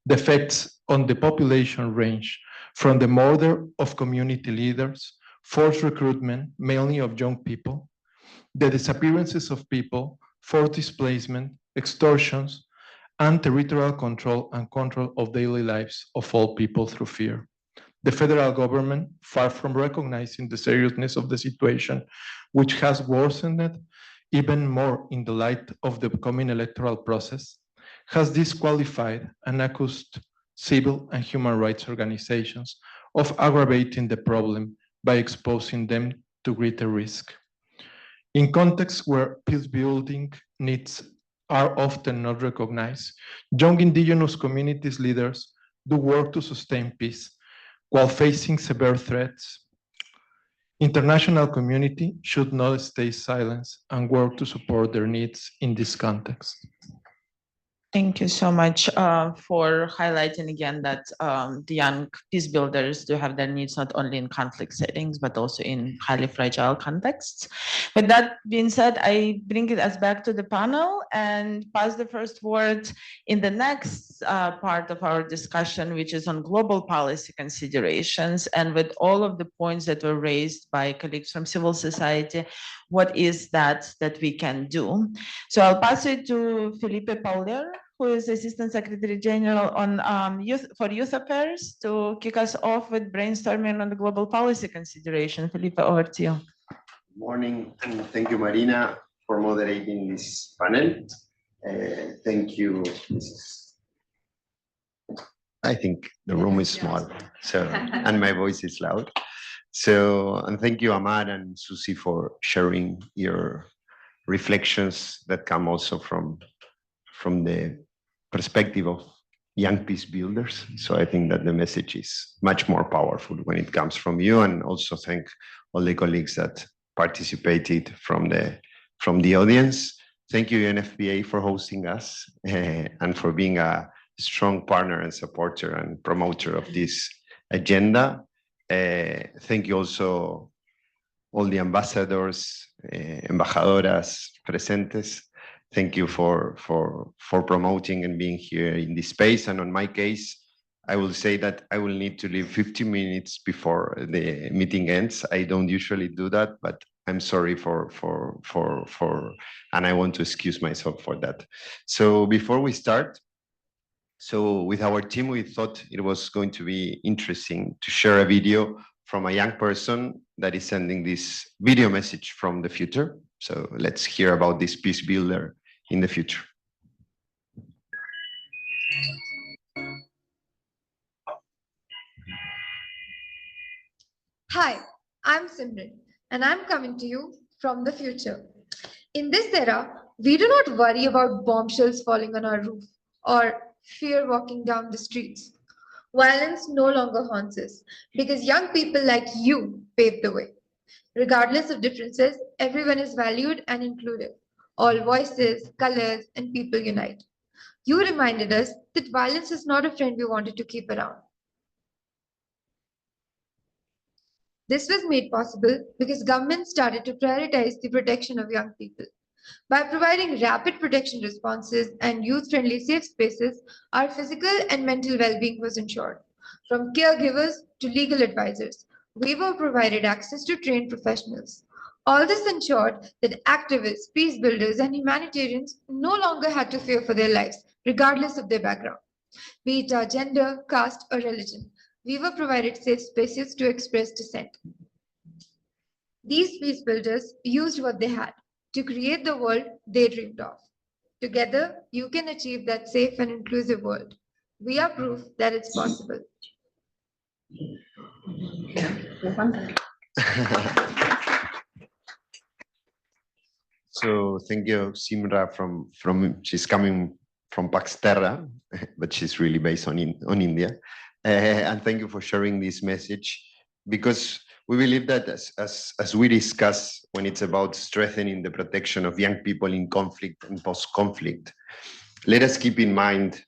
The effects on the population range from the murder of community leaders, forced recruitment, mainly of young people, the disappearances of people, forced displacement, extortions, and territorial control and control of daily lives of all people through fear. The federal government, far from recognizing the seriousness of the situation, which has worsened even more in the light of the coming electoral process, has disqualified and accused civil and human rights organizations of aggravating the problem by exposing them to greater risk. In contexts where peace building needs are often not recognized, young indigenous communities leaders do work to sustain peace while facing severe threats. International community should not stay silent and work to support their needs in this context. Thank you so much for highlighting again that the young peace builders do have their needs not only in conflict settings, but also in highly fragile contexts. With that being said, I bring it us back to the panel and pass the first word in the next part of our discussion, which is on global policy considerations. And with all of the points that were raised by colleagues from civil society, what is that we can do? So I'll pass it to Felipe Pauler, who is Assistant Secretary General on Youth Affairs, to kick us off with brainstorming on the global policy consideration. Felipe, over to you. Good morning, and thank you, Marina, for moderating this panel. Thank you. I think the room is small, so and my voice is loud. So, and thank you, Amar and Susie, for sharing your reflections that come also from the perspective of young peace builders. So I think that the message is much more powerful when it comes from you, and also thank all the colleagues that participated from the audience. Thank you, UNFPA, for hosting us and for being a strong partner and supporter and promoter of this agenda. Thank you also all the ambassadors, embajadoras presentes. Thank you for promoting and being here in this space. And on my case, I will say that I will need to leave 50 minutes before the meeting ends. I don't usually do that, but I'm sorry and I want to excuse myself for that. So before we start, so with our team, we thought it was going to be interesting to share a video from a young person that is sending this video message from the future. So let's hear about this peace builder in the future. Hi, I'm Simran, and I'm coming to you from the future. In this era, we do not worry about bombshells falling on our roof or fear walking down the streets. Violence no longer haunts us because young people like you paved the way. Regardless of differences, everyone is valued and included. All voices, colors, and people unite. You reminded us that violence is not a friend we wanted to keep around. This was made possible because governments started to prioritize the protection of young people. By providing rapid protection responses and youth-friendly safe spaces, our physical and mental well-being was ensured. From caregivers to legal advisors, we were provided access to trained professionals. All this ensured that activists, peace builders, and humanitarians no longer had to fear for their lives, regardless of their background. Be it our gender, caste, or religion, we were provided safe spaces to express dissent. These peace builders used what they had to create the world they dreamed of. Together, you can achieve that safe and inclusive world. We are proof that it's possible. So thank you, Simra, she's coming from Paxterra, but she's really based on India. And thank you for sharing this message, because we believe that as we discuss when it's about strengthening the protection of young people in conflict and post-conflict, let us keep in mind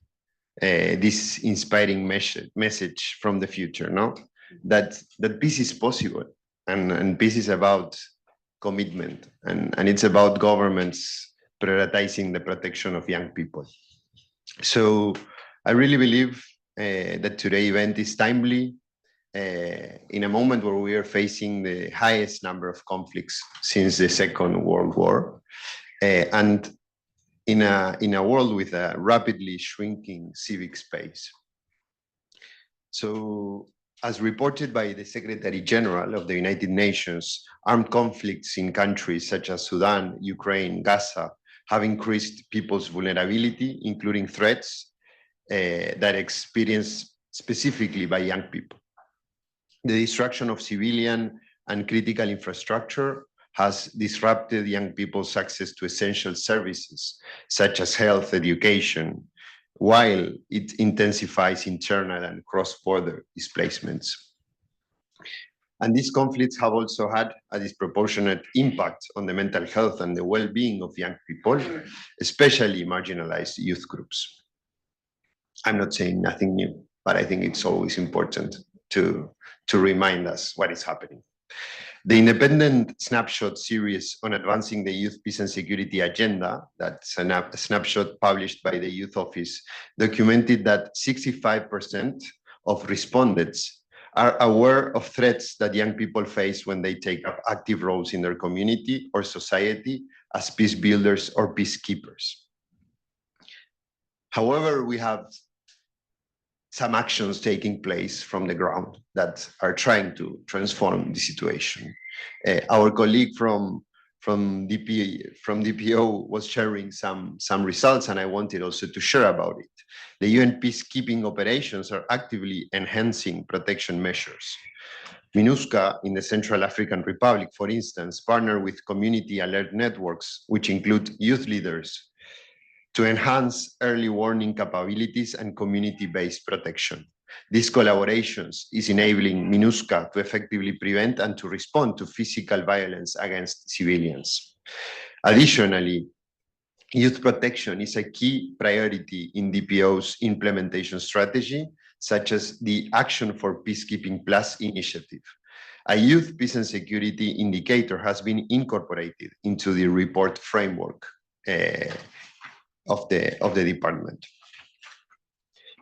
this inspiring message from the future, no? That peace is possible, and peace is about commitment, and it's about governments prioritizing the protection of young people. So I really believe that today's event is timely in a moment where we are facing the highest number of conflicts since the Second World War, and in a world with a rapidly shrinking civic space. So, as reported by the Secretary General of the United Nations, armed conflicts in countries such as Sudan, Ukraine, Gaza, have increased people's vulnerability, including threats that experienced specifically by young people. The destruction of civilian and critical infrastructure has disrupted young people's access to essential services, such as health, education, while it intensifies internal and cross-border displacements. And these conflicts have also had a disproportionate impact on the mental health and the well-being of young people, especially marginalized youth groups. I'm not saying nothing new, but I think it's always important to remind us what is happening. The independent snapshot series on advancing the youth peace and security agenda, that's a snapshot published by the Youth Office, documented that 65% of respondents are aware of threats that young people face when they take up active roles in their community or society as peace builders or peacekeepers. However, we have some actions taking place from the ground that are trying to transform the situation. Our colleague from DPO was sharing some results, and I wanted also to share about it. The UN peacekeeping operations are actively enhancing protection measures. MINUSCA in the Central African Republic, for instance, partnered with community alert networks, which include youth leaders, to enhance early warning capabilities and community-based protection. These collaborations is enabling MINUSCA to effectively prevent and to respond to physical violence against civilians. Additionally, youth protection is a key priority in DPO's implementation strategy, such as the Action for Peacekeeping Plus initiative. A youth peace and security indicator has been incorporated into the report framework of the department.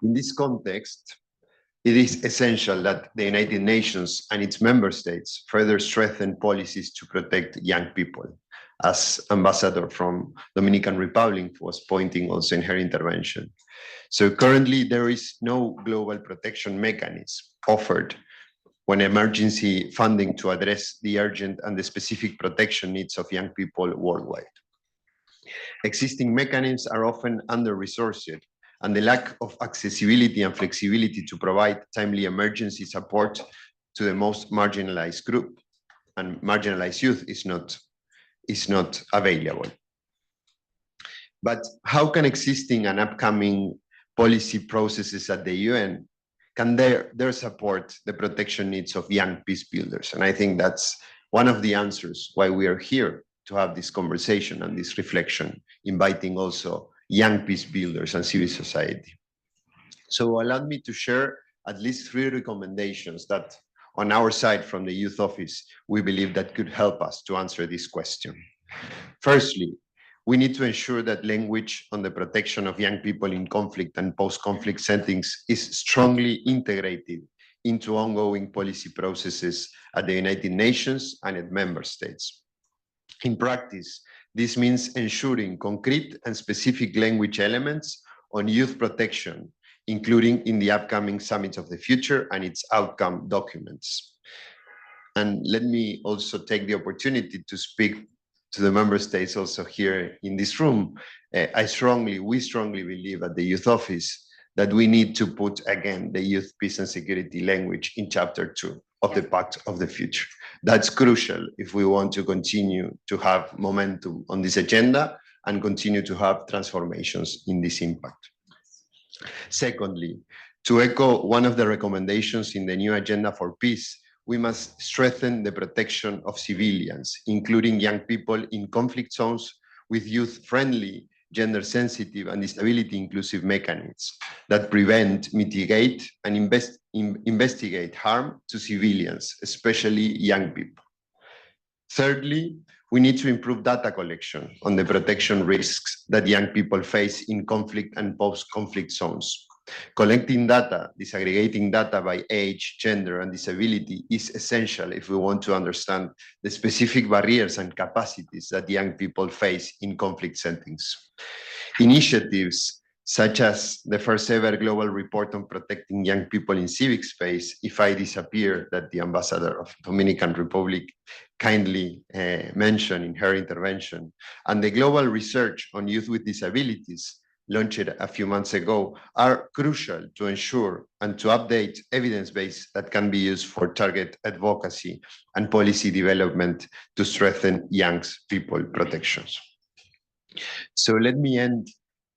In this context, it is essential that the United Nations and its member states further strengthen policies to protect young people, as Ambassador from Dominican Republic was pointing also in her intervention. So currently there is no global protection mechanism offered when emergency funding to address the urgent and the specific protection needs of young people worldwide. Existing mechanisms are often under-resourced, and the lack of accessibility and flexibility to provide timely emergency support to the most marginalized group and marginalized youth is not available. But how can existing and upcoming policy processes at the UN can their support the protection needs of young peace builders? And I think that's one of the answers why we are here to have this conversation and this reflection, inviting also young peace builders and civil society. So allow me to share at least 3 recommendations that on our side from the Youth Office, we believe that could help us to answer this question. Firstly, we need to ensure that language on the protection of young people in conflict and post-conflict settings is strongly integrated into ongoing policy processes at the United Nations and at member states. In practice, this means ensuring concrete and specific language elements on youth protection, including in the upcoming Summit of the Future and its outcome documents. And let me also take the opportunity to speak to the member states also here in this room. We strongly believe at the Youth Office that we need to put again the youth peace and security language in Chapter 2 of the Pact of the Future. That's crucial if we want to continue to have momentum on this agenda and continue to have transformations in this impact. Secondly, to echo one of the recommendations in the new Agenda for Peace, we must strengthen the protection of civilians, including young people in conflict zones, with youth-friendly, gender-sensitive, and disability-inclusive mechanisms that prevent, mitigate, and investigate harm to civilians, especially young people. Thirdly, we need to improve data collection on the protection risks that young people face in conflict and post-conflict zones. Collecting data, disaggregating data by age, gender, and disability is essential if we want to understand the specific barriers and capacities that young people face in conflict settings. Initiatives such as the first ever global report on protecting young people in civic space, If I Disappear, that the ambassador of Dominican Republic kindly mentioned in her intervention, and the global research on youth with disabilities launched a few months ago, are crucial to ensure and to update evidence base that can be used for target advocacy and policy development to strengthen young people protections. So let me end,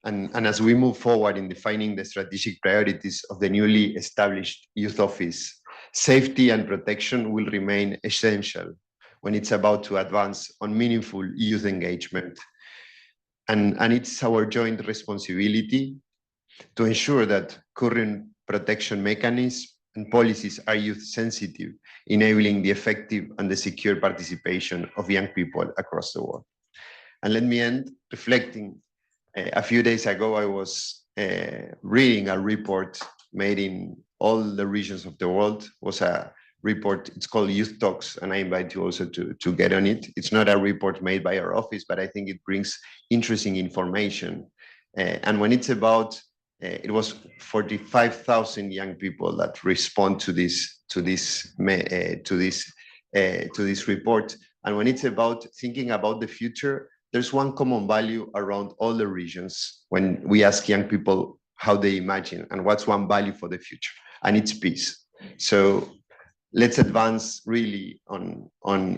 and as we move forward in defining the strategic priorities of the newly established youth office, safety and protection will remain essential when it's about to advance on meaningful youth engagement. And it's our joint responsibility to ensure that current protection mechanisms and policies are youth sensitive, enabling the effective and the secure participation of young people across the world. And let me end reflecting. A few days ago, I was reading a report made in all the regions of the world. It was a report, it's called Youth Talks, and I invite you also to get on it. It's not a report made by our office, but I think it brings interesting information. And when it's about, it was 45,000 young people that respond to this report. And when it's about thinking about the future, there's one common value around all the regions when we ask young people how they imagine and what's one value for the future, and it's peace. So let's advance really on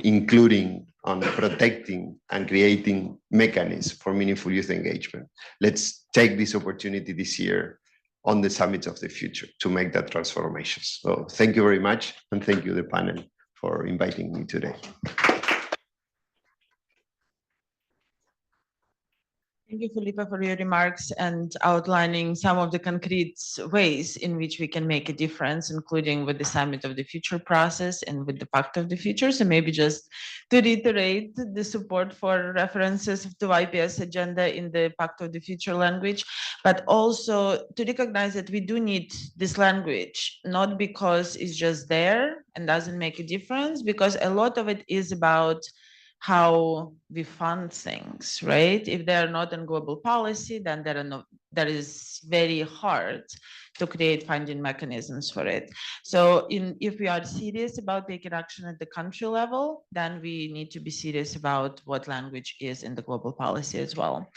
including, on protecting and creating mechanisms for meaningful youth engagement. Let's take this opportunity this year on the summits of the future to make that transformation. So thank you very much, and thank you, the panel, for inviting me today. Thank you, Felipe, for your remarks and outlining some of the concrete ways in which we can make a difference, including with the Summit of the Future process and with the Pact of the Future. So maybe just to reiterate the support for references to YPS agenda in the Pact of the Future language, but also to recognize that we do need this language, not because it's just there and doesn't make a difference, because a lot of it is about how we fund things, right? If they're not in global policy, then that is very hard to create funding mechanisms for it. So if we are serious about taking action at the country level, then we need to be serious about what language is in the global policy as well.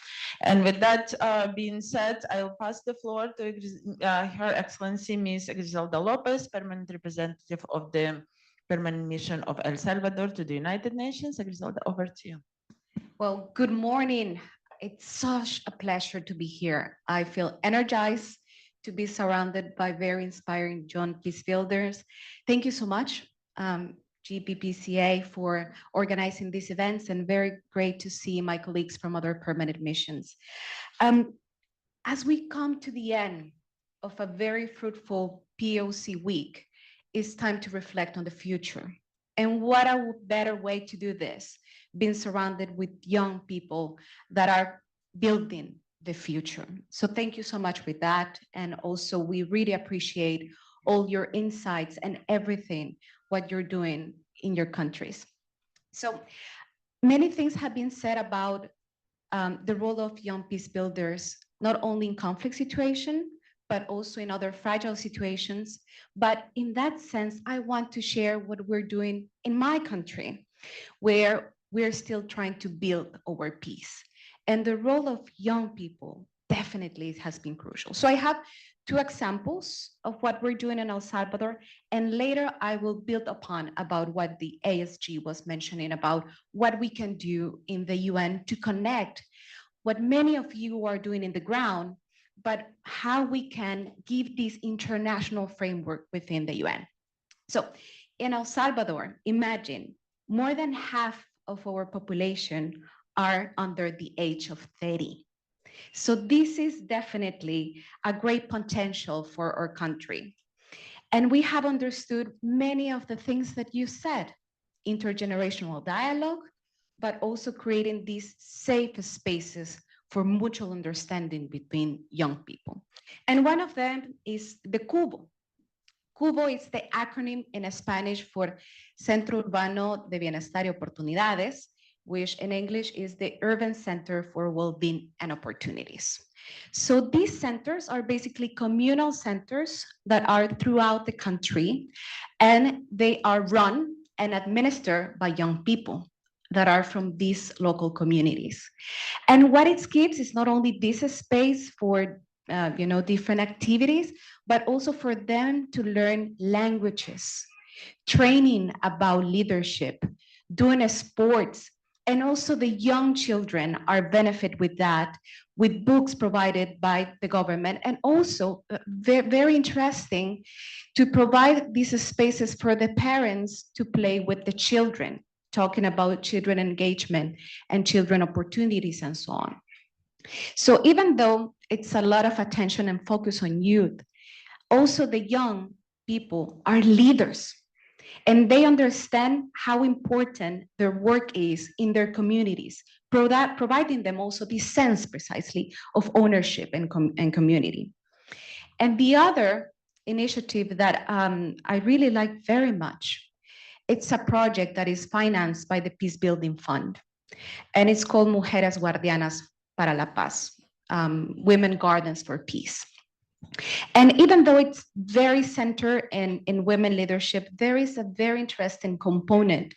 And with that being said, I'll pass the floor to Her Excellency Ms. Griselda Lopez, Permanent Representative of the Permanent Mission of El Salvador to the United Nations. Griselda, over to you. Well, good morning. It's such a pleasure to be here. I feel energized to be surrounded by very inspiring young Peacebuilders. Thank you so much, GPPCA, for organizing these events, and very great to see my colleagues from other permanent missions. As we come to the end of a very fruitful POC week, it's time to reflect on the future. And what a better way to do this, being surrounded with young people that are building the future. So thank you so much with that. And also, we really appreciate all your insights and everything, what you're doing in your countries. So many things have been said about the role of young Peacebuilders, not only in conflict situations, but also in other fragile situations. But in that sense, I want to share what we're doing in my country, where we're still trying to build our peace. And the role of young people definitely has been crucial. So I have two examples of what we're doing in El Salvador, and later I will build upon about what the ASG was mentioning about what we can do in the UN to connect what many of you are doing in the ground, but how we can give this international framework within the UN. So in El Salvador, imagine more than half of our population are under the age of 30. So this is definitely a great potential for our country. And we have understood many of the things that you said, intergenerational dialogue, but also creating these safe spaces for mutual understanding between young people. And one of them is the CUBO. CUBO is the acronym in Spanish for Centro Urbano de Bienestar y Oportunidades, which in English is the Urban Center for Wellbeing and Opportunities. So these centers are basically communal centers that are throughout the country, and they are run and administered by young people that are from these local communities. And what it gives is not only this space for different activities, but also for them to learn languages, training about leadership, doing sports, and also the young children are benefit with that, with books provided by the government, and also very interesting to provide these spaces for the parents to play with the children, talking about children engagement and children opportunities and so on. So even though it's a lot of attention and focus on youth, also the young people are leaders, and they understand how important their work is in their communities, providing them also this sense precisely of ownership and community. And the other initiative that I really like very much, it's a project that is financed by the Peacebuilding Fund, and it's called Mujeres Guardianas para la Paz, Women Gardens for Peace. And even though it's very centered in women leadership, there is a very interesting component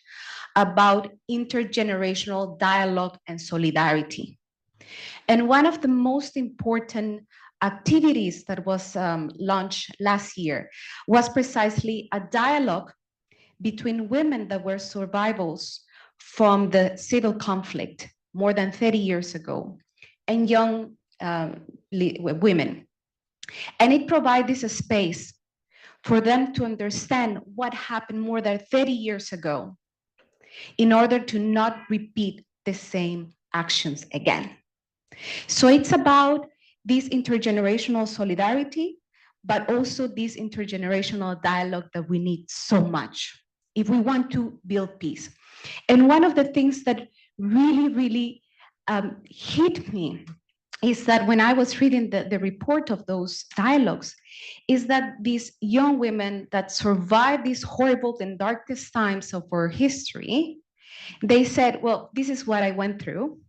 about intergenerational dialogue and solidarity. And one of the most important activities that was launched last year was precisely a dialogue between women that were survivors from the civil conflict more than 30 years ago and young women. And it provides this space for them to understand what happened more than 30 years ago in order to not repeat the same actions again. So it's about this intergenerational solidarity, but also this intergenerational dialogue that we need so much if we want to build peace. And one of the things that really hit me is that when I was reading the report of those dialogues, is that these young women that survived these horrible and darkest times of our history, they said, well, this is what I went through,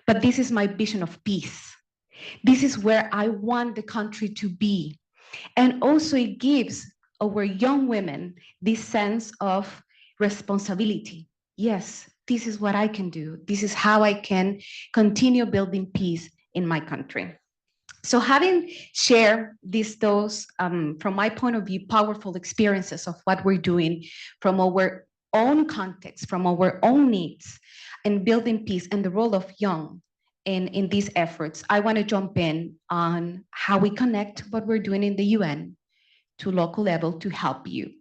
but this is my vision of peace. This is where I want the country to be. And also it gives our young women this sense of responsibility. Yes, this is what I can do. This is how I can continue building peace in my country. So having shared those, from my point of view, powerful experiences of what we're doing from our own context, from our own needs in building peace and the role of young in these efforts, I want to jump in on how we connect what we're doing in the UN to local level to help you.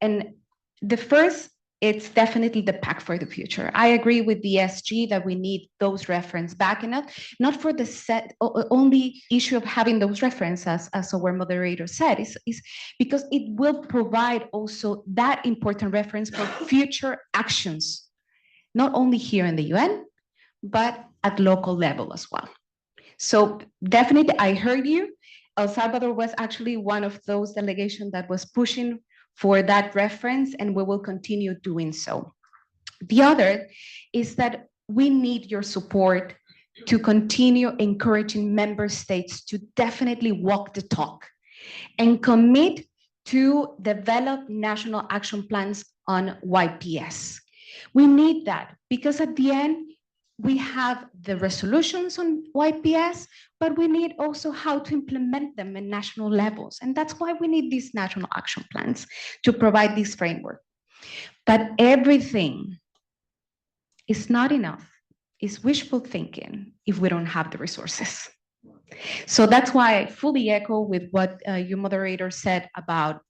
And the first, it's definitely the PAC for the future. I agree with the SG that we need those reference backing up, not for the only issue of having those references, as our moderator said, is because it will provide also that important reference for future actions, not only here in the UN, but at local level as well. So definitely, I heard you. El Salvador was actually one of those delegations that was pushing for that reference, and we will continue doing so. The other is that we need your support to continue encouraging member states to definitely walk the talk and commit to develop national action plans on YPS. We need that because at the end, we have the resolutions on YPS, but we need also how to implement them in national levels. And that's why we need these national action plans to provide this framework. But everything is not enough. It's wishful thinking if we don't have the resources. So that's why I fully echo with what your moderator said about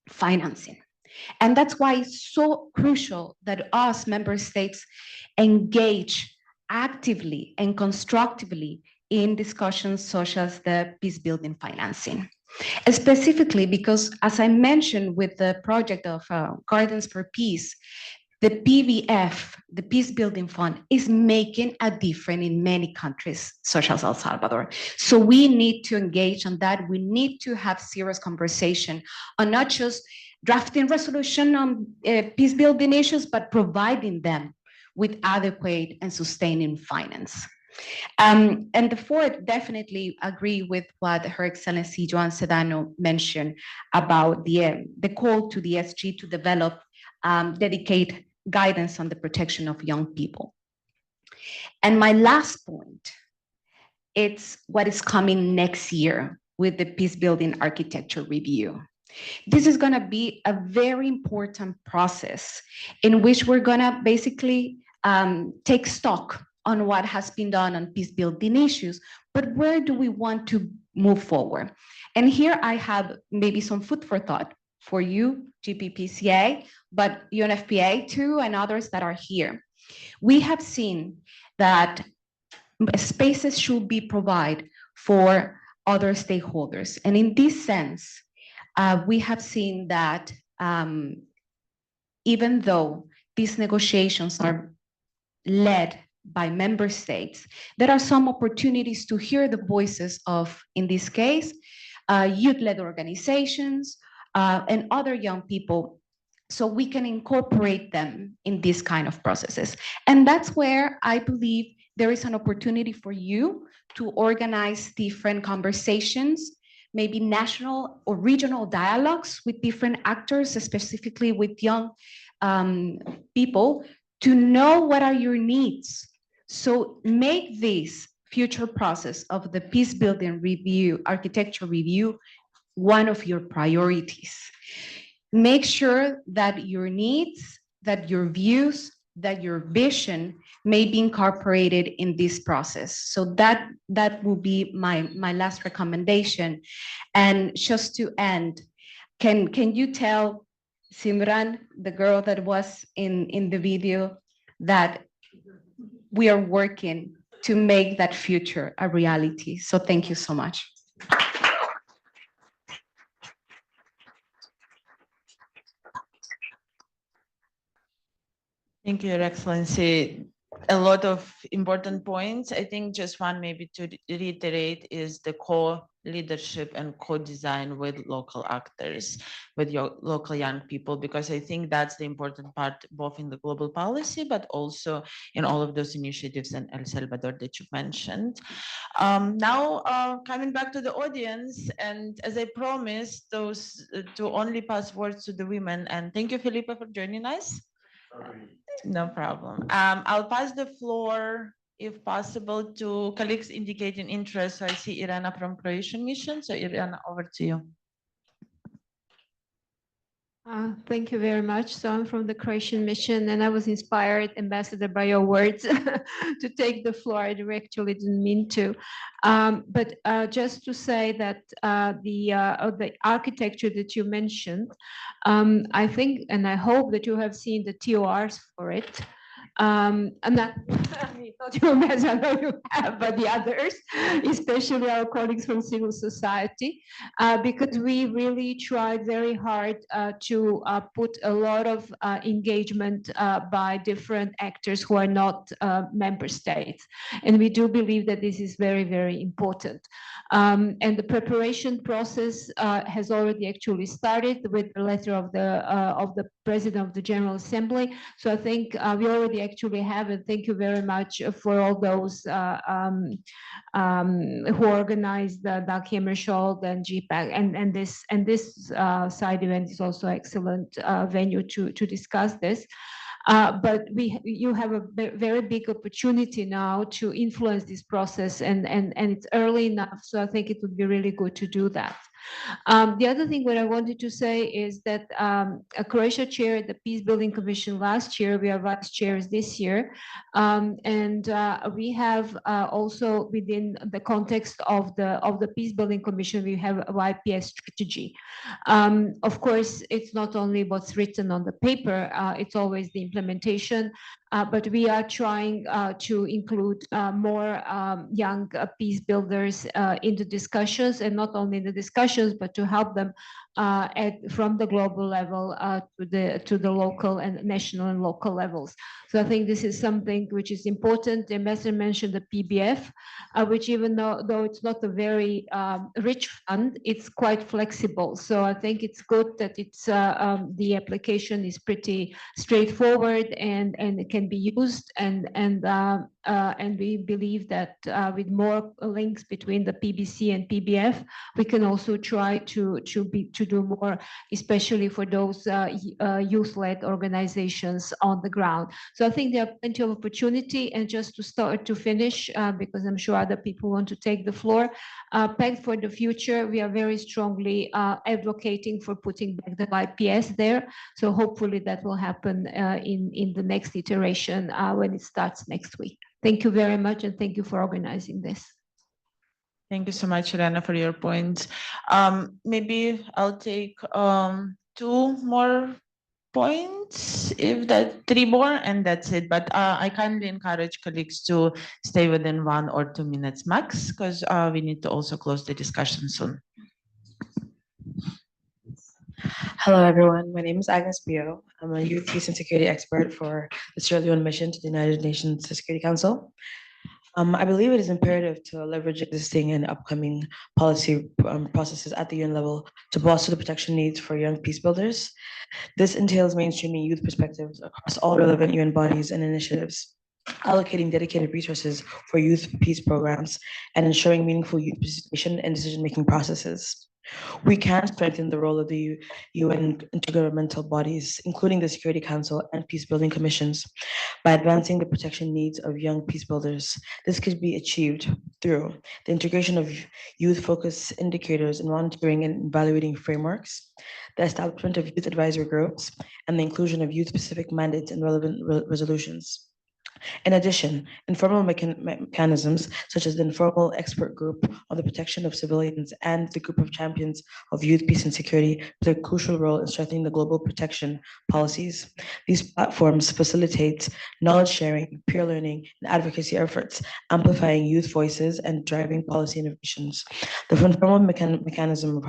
financing. And that's why it's so crucial that us member states engage actively and constructively in discussions such as the peace building financing. Specifically because, as I mentioned with the project of Gardens for Peace, the PBF, the Peace Building Fund, is making a difference in many countries, such as El Salvador. So we need to engage on that. We need to have serious conversation on not just drafting resolution on peace building issues, but providing them with adequate and sustaining finance. And the fourth, definitely agree with what Her Excellency Joan Sedano mentioned about the call to the SG to develop dedicate guidance on the protection of young people. And my last point, it's what is coming next year with the Peace Building Architecture Review. This is gonna be a very important process in which we're gonna basically take stock on what has been done on peace building issues, but where do we want to move forward? And here I have maybe some food for thought for you, GPPCA, but UNFPA too, and others that are here. We have seen that spaces should be provided for other stakeholders. And in this sense, we have seen that even though these negotiations are led by member states, there are some opportunities to hear the voices of, in this case, youth-led organizations and other young people, so we can incorporate them in these kind of processes. And that's where I believe there is an opportunity for you to organize different conversations, maybe national or regional dialogues with different actors, specifically with young people, to know what are your needs. So make this future process of the peace building review, architecture review, one of your priorities. Make sure that your needs, that your views, that your vision may be incorporated in this process. So that will be my last recommendation. And just to end, can you tell Simran, the girl that was in the video, that we are working to make that future a reality? So thank you so much. Thank you, Your Excellency. A lot of important points. I think just one maybe to reiterate is the co-leadership and co-design with local actors, with your local young people, because I think that's the important part, both in the global policy, but also in all of those initiatives in El Salvador that you mentioned. Now, coming back to the audience, and as I promised, those to only pass words to the women. And thank you, Felipe, for joining us. No problem. I'll pass the floor, if possible, to colleagues indicating interest. So I see Irena from Croatian mission. So Irena, over to you. Thank you very much. So I'm from the Croatian mission, and I was inspired, Ambassador, by your words to take the floor. I actually didn't mean to. But just to say that the architecture that you mentioned, I think, and I hope that you have seen the TORs for it. I'm not, not you, I know you have, but the others, especially our colleagues from civil society, because we really tried very hard to put a lot of engagement by different actors who are not member states. And we do believe that this is very, very important. And the preparation process has already actually started with the letter of the President of the General Assembly. So I think we already actually have, and thank you very much for all those who organized the Hammarskjold and GPPAC, and this side event is also excellent venue to discuss this. But you have a very big opportunity now to influence this process, and it's early enough, so I think it would be really good to do that. The other thing what I wanted to say is that Croatia chaired the Peace Building Commission last year. We are vice chairs this year. And we have also within the context of the Peace Building Commission, we have a YPS strategy. Of course, it's not only what's written on the paper, it's always the implementation. But we are trying to include more young peace builders in the discussions, and not only in the discussions, but to help them from the global level to the local and national and local levels. So I think this is something which is important. The ambassador mentioned the PBF, which even though it's not a very rich fund, it's quite flexible. So I think it's good that it's the application is pretty straightforward and it can be used, and we believe that with more links between the PBC and PBF, we can also try to do more, especially for those youth-led organizations on the ground. So I think there are plenty of opportunity. And just to finish, because I'm sure other people want to take the floor, PACT for the Future, we are very strongly advocating for putting back the IPS there. So hopefully that will happen in the next iteration when it starts next week. Thank you very much, and thank you for organizing this. Thank you so much, Irena, for your points. Maybe I'll take 2 more points, if that 3 more, and that's it. But I kindly encourage colleagues to stay within 1 or 2 minutes max, because we need to also close the discussion soon. Hello, everyone. My name is Agnes Bio. I'm a youth peace and security expert for the Sierra Leone mission to the United Nations Security Council. I believe it is imperative to leverage existing and upcoming policy processes at the UN level to bolster the protection needs for young peace builders. This entails mainstreaming youth perspectives across all relevant UN bodies and initiatives, allocating dedicated resources for youth peace programs, and ensuring meaningful youth participation in decision-making processes. We can strengthen the role of the UN intergovernmental bodies, including the Security Council and peace-building commissions, by advancing the protection needs of young peace builders. This could be achieved through the integration of youth-focused indicators in monitoring and evaluating frameworks, the establishment of youth advisory groups, and the inclusion of youth-specific mandates in relevant resolutions. In addition, informal mechanisms such as the informal expert group on the protection of civilians and the group of champions of youth, peace, and security play a crucial role in strengthening the global protection policies. These platforms facilitate knowledge sharing, peer learning, and advocacy efforts, amplifying youth voices and driving policy innovations. The informal mechanism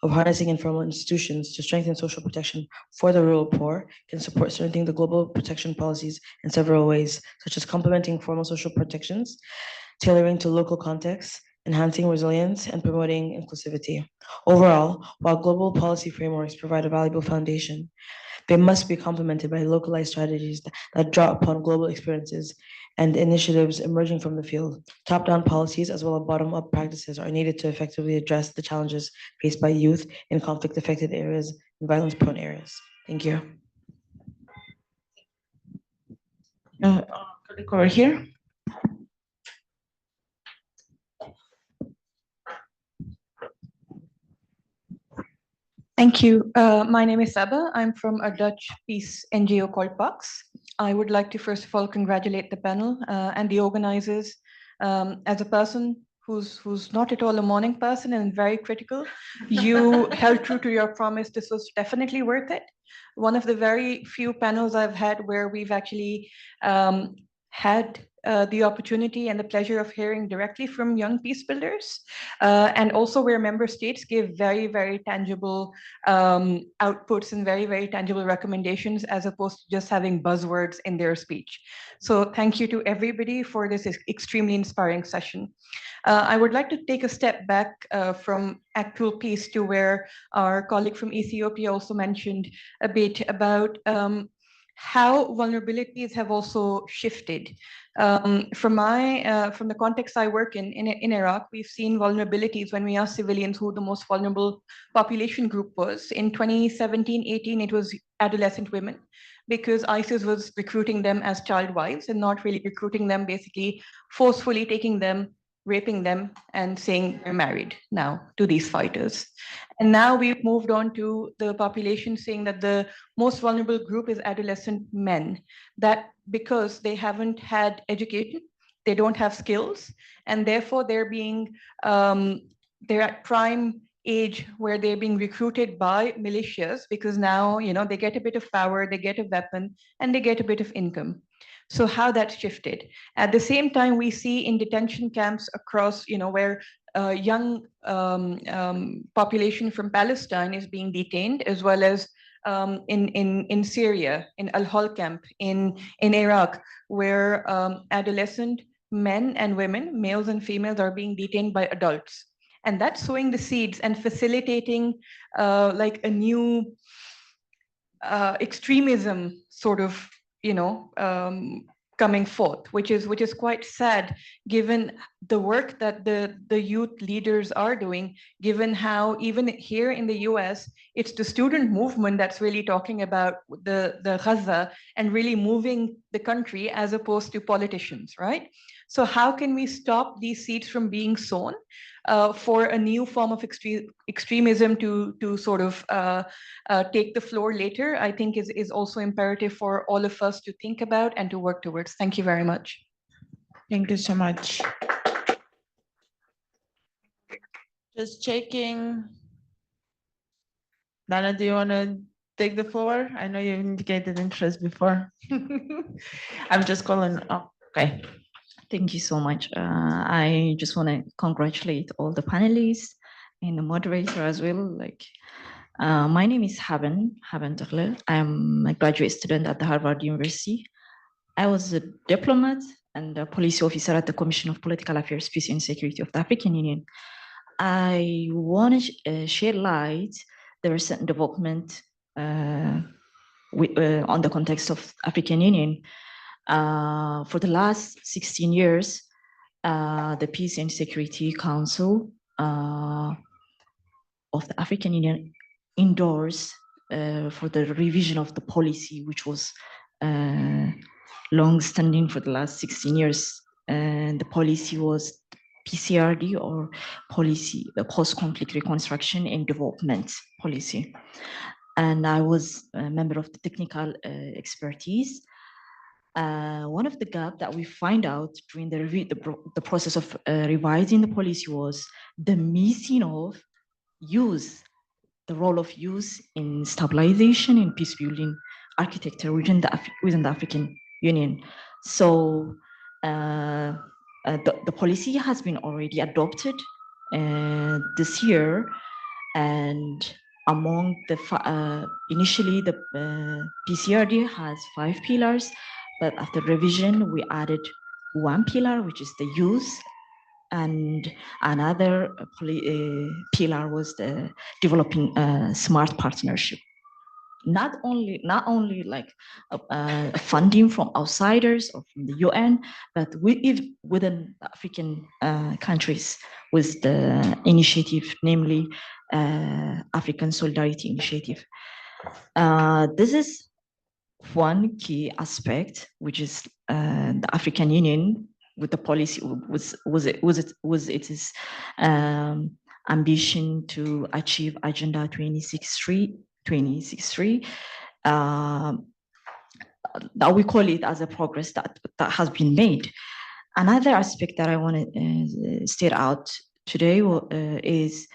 of harnessing informal institutions to strengthen social protection for the rural poor can support strengthening the global protection policies in several ways, such as complementing formal social protections, tailoring to local contexts, enhancing resilience, and promoting inclusivity. Overall, while global policy frameworks provide a valuable foundation, they must be complemented by localized strategies that draw upon global experiences and initiatives emerging from the field. Top-down policies as well as bottom-up practices are needed to effectively address the challenges faced by youth in conflict-affected areas and violence-prone areas. Thank you. Click over here. Thank you. My name is Saba. I'm from a Dutch peace NGO called PAX. I would like to first of all congratulate the panel and the organizers. As a person who's not at all a morning person and very critical, you held true to your promise. This was definitely worth it. One of the very few panels I've had where we've actually had the opportunity and the pleasure of hearing directly from young peace builders, and also where member states give very, very tangible outputs and very, very tangible recommendations as opposed to just having buzzwords in their speech. So thank you to everybody for this extremely inspiring session. I would like to take a step back from actual peace to where our colleague from Ethiopia also mentioned a bit about how vulnerabilities have also shifted. From the context I work in Iraq, we've seen vulnerabilities when we asked civilians who the most vulnerable population group was. In 2017-18, it was adolescent women, because ISIS was recruiting them as child wives and not really recruiting them, basically forcefully taking them, raping them, and saying they're married now to these fighters. And now we've moved on to the population saying that the most vulnerable group is adolescent men, that because they haven't had education, they don't have skills, and therefore they're at prime age where they're being recruited by militias, because now, you know, they get a bit of power, they get a weapon, and they get a bit of income. So how that shifted. At the same time, we see in detention camps across, where young population from Palestine is being detained, as well as in Syria, in Al-Hol camp, in Iraq, where adolescent men and women, males and females, are being detained by adults. And that's sowing the seeds and facilitating like a new extremism sort of, coming forth, which is quite sad, given the work that the youth leaders are doing, given how even here in the US, it's the student movement that's really talking about the Gaza and really moving the country as opposed to politicians, right? So how can we stop these seeds from being sown for a new form of extremism to sort of take the floor later, I think is also imperative for all of us to think about and to work towards. Thank you very much. Thank you so much. Just checking. Dana, do you want to take the floor? I know you indicated interest before. I'm just calling. Oh, okay. Thank you so much. I just want to congratulate all the panelists and the moderator as well. My name is Haben Tagler. I'm a graduate student at the Harvard University. I was a diplomat and a policy officer at the Commission of Political Affairs, Peace and Security of the African Union. I want to shed light the recent development on the context of African Union. For the last 16 years, the Peace and Security Council of the African Union endorsed for the revision of the policy, which was long-standing for the last 16 years. And the policy was PCRD, or policy, the Post-Conflict Reconstruction and Development Policy. And I was a member of the technical expertise. One of the gaps that we find out during the process of revising the policy was the missing of youth, the role of youth in stabilization and peace building architecture within the African Union. So the policy has been already adopted this year, and among the initially the PCRD has 5 pillars, but after revision we added 1 pillar, which is the youth, and another pillar was the developing smart partnership. Not only like funding from outsiders or from the UN, but within African countries with the initiative, namely African Solidarity Initiative. This is one key aspect, which is the African Union with the policy was its ambition to achieve Agenda 2063. That we call it as a progress that has been made. Another aspect that I want to state out today is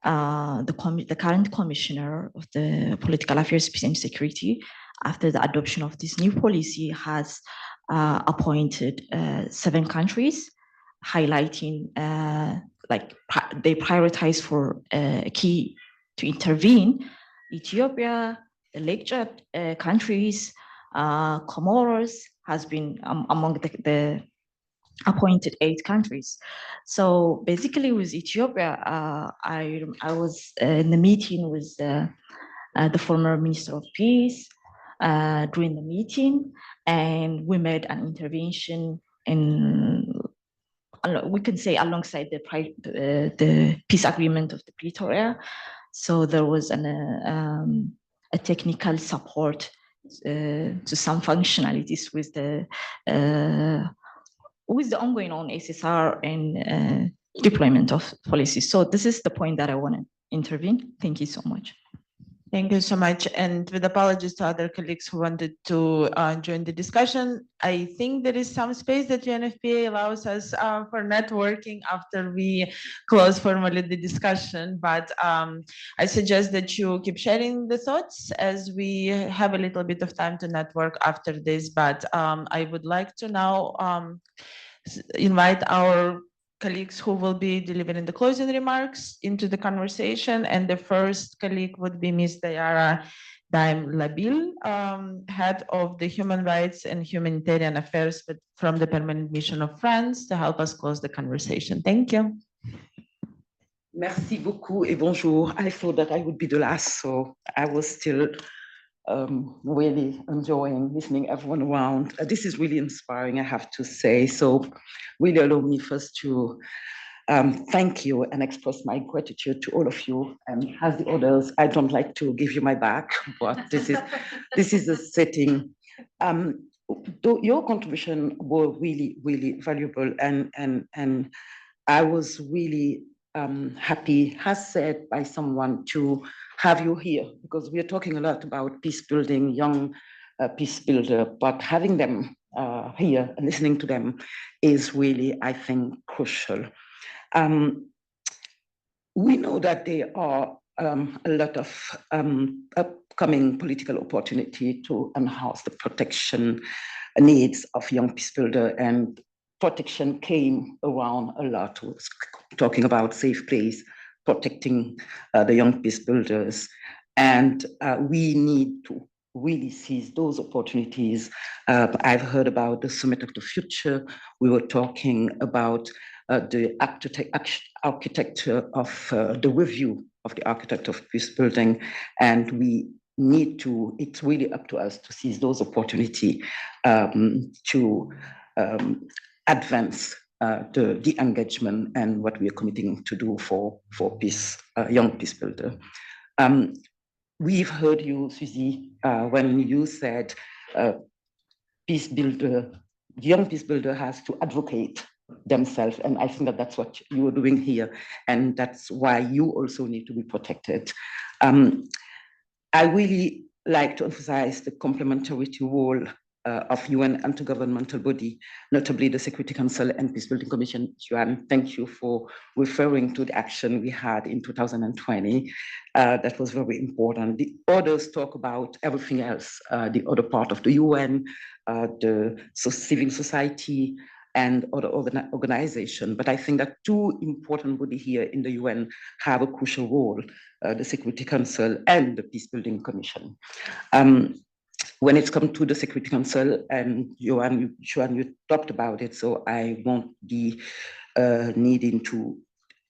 the current commissioner of the Political Affairs, Peace and Security, after the adoption of this new policy, has appointed 7 countries, highlighting they prioritize for key to intervene: Ethiopia, the Lake Chad countries, Comoros has been among the appointed 8 countries. So basically with Ethiopia, I was in the meeting with the former Minister of Peace during the meeting, and we made an intervention in, we can say, alongside the peace agreement of the Pretoria. So there was a technical support to some functionalities with the ongoing on SSR and deployment of policies. So this is the point that I want to intervene. Thank you so much. Thank you so much. And with apologies to other colleagues who wanted to join the discussion, I think there is some space that UNFPA allows us for networking after we close formally the discussion. But I suggest that you keep sharing the thoughts as we have a little bit of time to network after this. But I would like to now invite our colleagues who will be delivering the closing remarks into the conversation. And the first colleague would be Ms. Dayara Daim-Labil, head of the Human Rights and Humanitarian Affairs from the Permanent Mission of France, to help us close the conversation. Thank you. Merci beaucoup et bonjour. I thought that I would be the last, so I was still really enjoying listening everyone around. This is really inspiring, I have to say. So really allow me first to thank you and express my gratitude to all of you. And as the others, I don't like to give you my back, but this is the setting. Your contribution were really, really valuable, and I was really happy, as said by someone, to have you here, because we are talking a lot about peace building, young peace builder, but having them here and listening to them is really, I think, crucial. We know that there are a lot of upcoming political opportunity to enhance the protection needs of young peace builder, and protection came around a lot, talking about safe place, protecting the young peace builders. And we need to really seize those opportunities. I've heard about the Summit of the Future. We were talking about the architecture of the review of the architect of peace building. And we need to, it's really up to us to seize those opportunities to advance the engagement and what we are committing to do for peace, young peace builder. We've heard you, Susie, when you said peace builder, young peace builder has to advocate themselves, and I think that that's what you are doing here, and that's why you also need to be protected. I really like to emphasize the complementarity role of UN intergovernmental body, notably the Security Council and Peacebuilding Commission. Juan, thank you for referring to the action we had in 2020. That was very important. The others talk about everything else, the other part of the UN, the civil society, and other organizations. But I think that two important bodies here in the UN have a crucial role, the Security Council and the Peacebuilding Commission. When it's come to the Security Council, and Johan, you talked about it, so I won't be needing to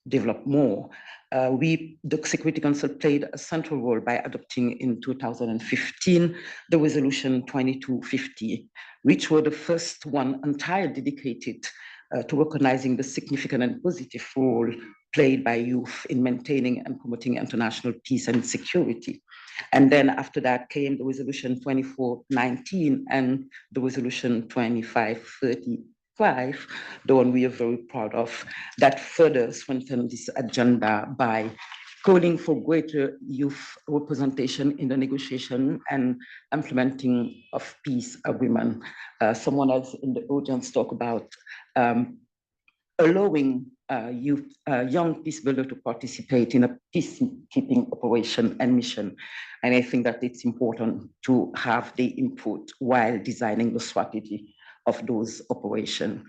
develop more. The Security Council played a central role by adopting in 2015 the resolution 2250, which were the first one entirely dedicated to recognizing the significant and positive role played by youth in maintaining and promoting international peace and security. And then after that came the resolution 2419 and the resolution 2535, the one we are very proud of, that further strengthened this agenda by calling for greater youth representation in the negotiation and implementing of peace agreement. Someone else in the audience talked about allowing young peace builders to participate in a peacekeeping operation and mission. And I think that it's important to have the input while designing the strategy of those operations.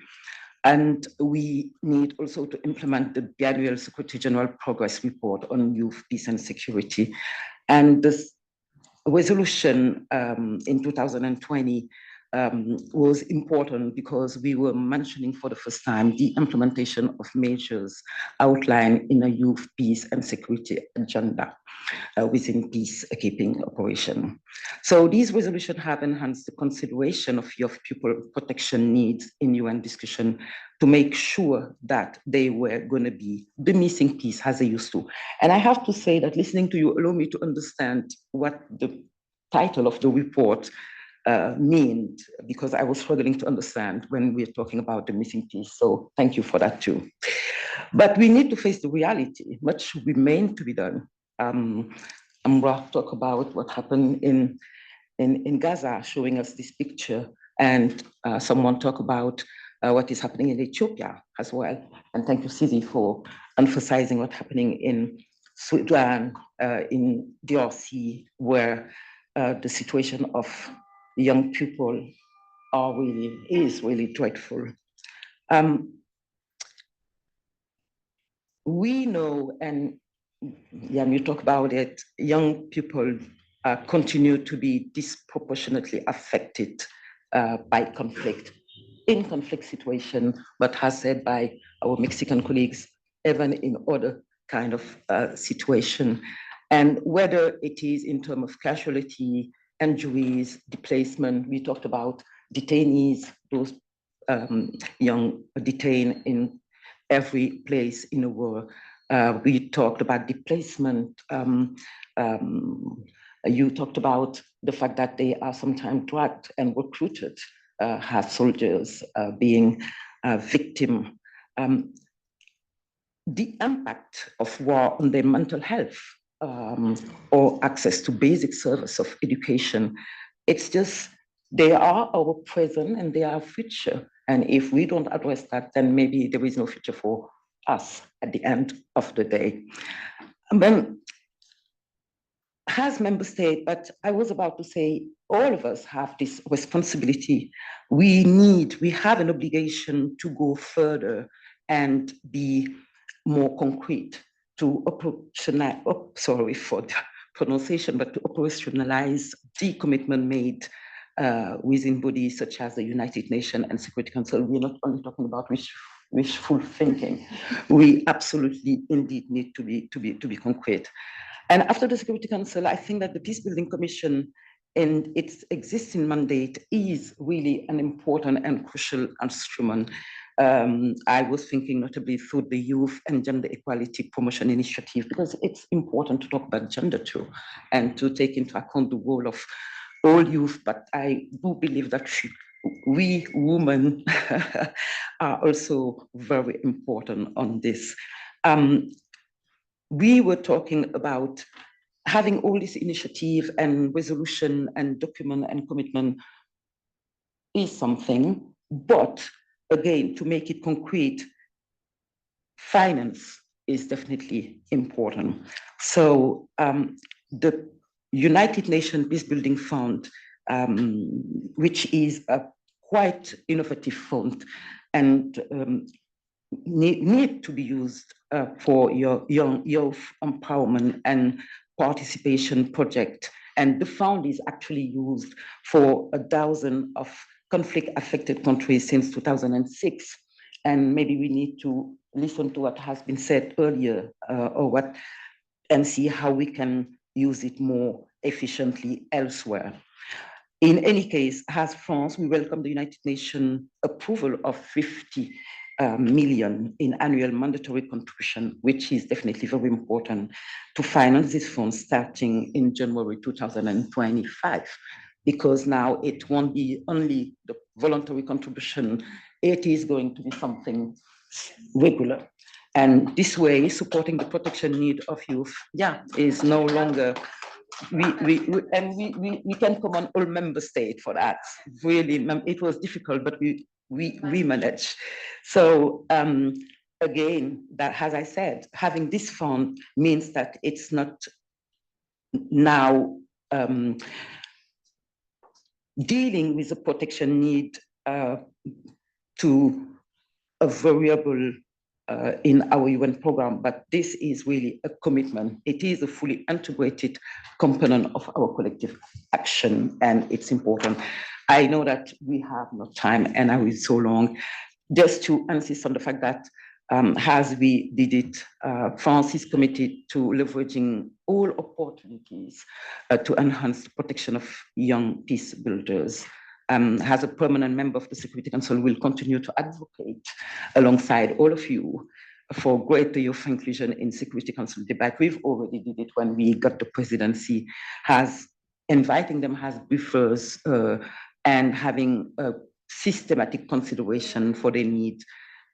And we need also to implement the biannual Secretary General Progress Report on Youth, Peace and Security. And this resolution in 2020 was important because we were mentioning for the first time the implementation of measures outlined in a youth, peace and security agenda within peacekeeping operation. So these resolutions have enhanced the consideration of youth people protection needs in UN discussion to make sure that they were going to be the missing piece as they used to. And I have to say that listening to you allow me to understand what the title of the report meant, because I was struggling to understand when we're talking about the missing piece. So thank you for that too. But we need to face the reality. Much remains to be done. Amra talk about what happened in Gaza, showing us this picture, and someone talk about what is happening in Ethiopia as well. And thank you, Sisi, for emphasizing what's happening in Sudan, in DRC, where the situation of young people is really dreadful. We know, and you talk about it, young people continue to be disproportionately affected by conflict, in conflict situation, but as said by our Mexican colleagues, even in other kind of situation. And whether it is in terms of casualty, injuries, displacement, we talked about detainees, those young detained in every place in the world. We talked about displacement. You talked about the fact that they are sometimes dragged and recruited as soldiers being a victim. The impact of war on their mental health or access to basic service of education, it's just, they are our present and they are future. And if we don't address that, then maybe there is no future for us at the end of the day. And then, as member state, but I was about to say, all of us have this responsibility. We have an obligation to go further and be more concrete to operationalize, sorry for the pronunciation, but to operationalize the commitment made within bodies such as the United Nations and Security Council. We're not only talking about wishful thinking. We absolutely indeed need to be concrete. And after the Security Council, I think that the Peacebuilding Commission and its existing mandate is really an important and crucial instrument. I was thinking notably through the Youth and Gender Equality Promotion Initiative, because it's important to talk about gender too, and to take into account the role of all youth, but I do believe that we women are also very important on this. We were talking about having all this initiative and resolution and document and commitment is something, but again, to make it concrete, finance is definitely important. So the United Nations Peacebuilding Fund, which is a quite innovative fund and need to be used for your young youth empowerment and participation project. And the fund is actually used for 1,000 of conflict-affected countries since 2006. And maybe we need to listen to what has been said earlier, and see how we can use it more efficiently elsewhere. In any case, as France, we welcome the United Nations approval of 50 million in annual mandatory contribution, which is definitely very important to finance this fund starting in January 2025, because now it won't be only the voluntary contribution, it is going to be something regular. And this way, supporting the protection need of youth, is no longer, we can come on all member states for that. Really, it was difficult, but we managed. So again, that, as I said, having this fund means that it's not now dealing with the protection need to a variable in our UN program, but this is really a commitment. It is a fully integrated component of our collective action, and it's important. I know that we have no time, and I will so long, just to insist on the fact that as we did it, France is committed to leveraging all opportunities to enhance the protection of young peace builders. As a permanent member of the Security Council, will continue to advocate alongside all of you for greater youth inclusion in Security Council debate. We've already did it when we got the presidency, as inviting them as briefers and having a systematic consideration for their needs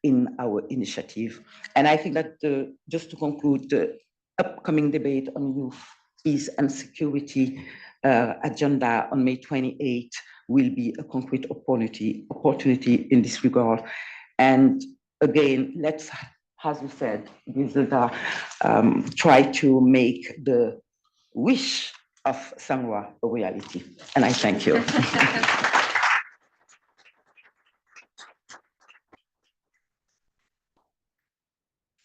in our initiative. And I think that just to conclude, the upcoming debate on youth peace and security agenda on May 28 will be a concrete opportunity in this regard. And again, let's, as you said, Griselda, try to make the wish of Sangwa a reality. And I thank you.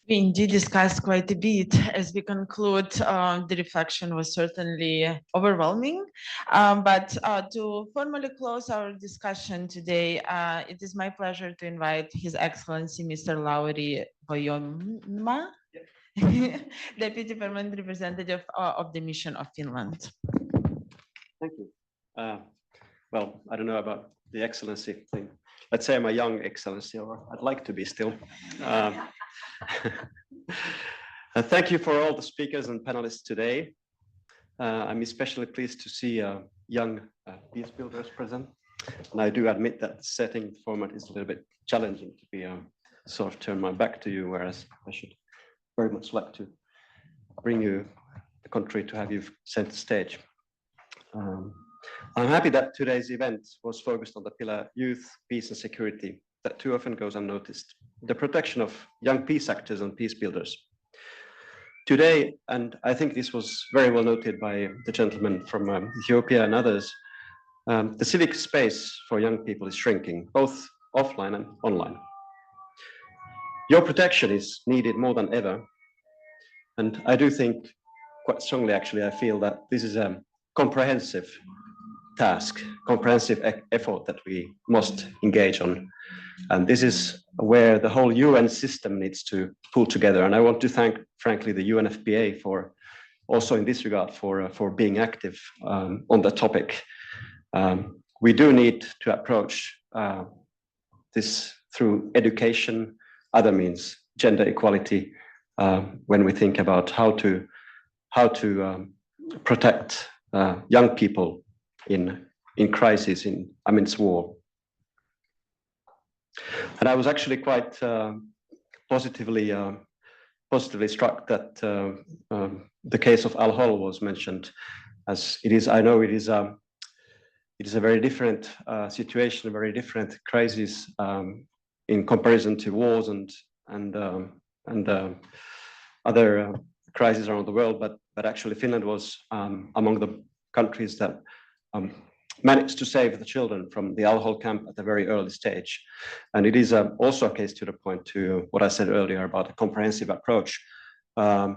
We indeed discussed quite a bit. As we conclude, the reflection was certainly overwhelming. But to formally close our discussion today, it is my pleasure to invite His Excellency Mr. Lauri Voyoma, Deputy Permanent Representative of the Mission of Finland. Thank you. Well, I don't know about the excellency thing. Let's say I'm a young excellency, or I'd like to be still. Thank you for all the speakers and panelists today. I'm especially pleased to see young peace builders present. And I do admit that the setting format is a little bit challenging to be sort of turn my back to you, whereas I should very much like to bring you the country to have you center stage. I'm happy that today's event was focused on the pillar youth, peace and security that too often goes unnoticed, the protection of young peace actors and peace builders. Today, and I think this was very well noted by the gentleman from Ethiopia and others, the civic space for young people is shrinking, both offline and online. Your protection is needed more than ever. And I do think quite strongly, actually, I feel that this is a comprehensive task, comprehensive effort that we must engage on. And this is where the whole UN system needs to pull together. And I want to thank, frankly, the UNFPA for also in this regard for being active on the topic. We do need to approach this through education, other means, gender equality, when we think about how to protect young people in crisis, amidst war. And I was actually quite positively struck that the case of Al-Hol was mentioned, as it is. I know it is a very different situation, a very different crisis in comparison to wars and other crises around the world. But actually, Finland was among the countries that managed to save the children from the Al-Hol camp at a very early stage. And it is also a case to the point to what I said earlier about a comprehensive approach. I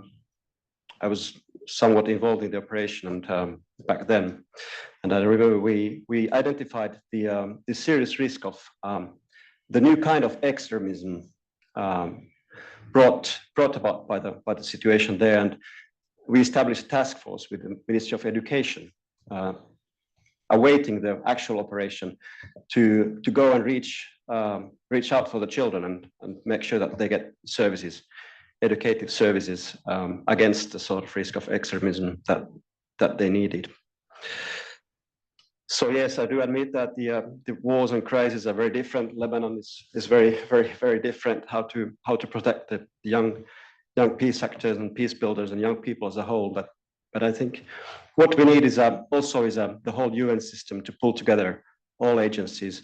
was somewhat involved in the operation and back then. And I remember we identified the serious risk of the new kind of extremism brought about by the situation there. And we established a task force with the Ministry of Education, awaiting the actual operation to go and reach out for the children and make sure that they get services, educative services against the sort of risk of extremism that they needed. So yes, I do admit that the wars and crises are very different. Lebanon is very, very, very different. How to protect the young peace actors and peace builders and young people as a whole. But I think what we need is also the whole UN system to pull together all agencies,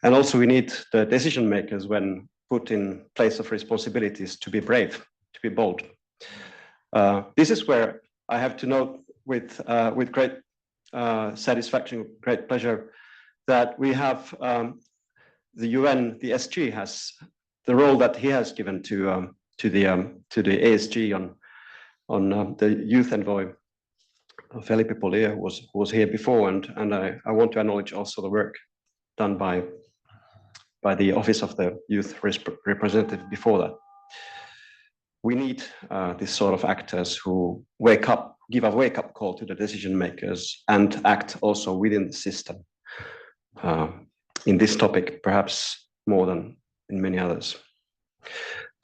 and also we need the decision makers, when put in place of responsibilities, to be brave, to be bold. This is where I have to note with great satisfaction, great pleasure, that we have the UN, the SG has the role that he has given to the ASG on the youth envoy. Felipe Polea was here before, and I want to acknowledge also the work done by the Office of the Youth Representative before that. We need this sort of actors who wake up, give a wake-up call to the decision makers, and act also within the system. In this topic, perhaps more than in many others.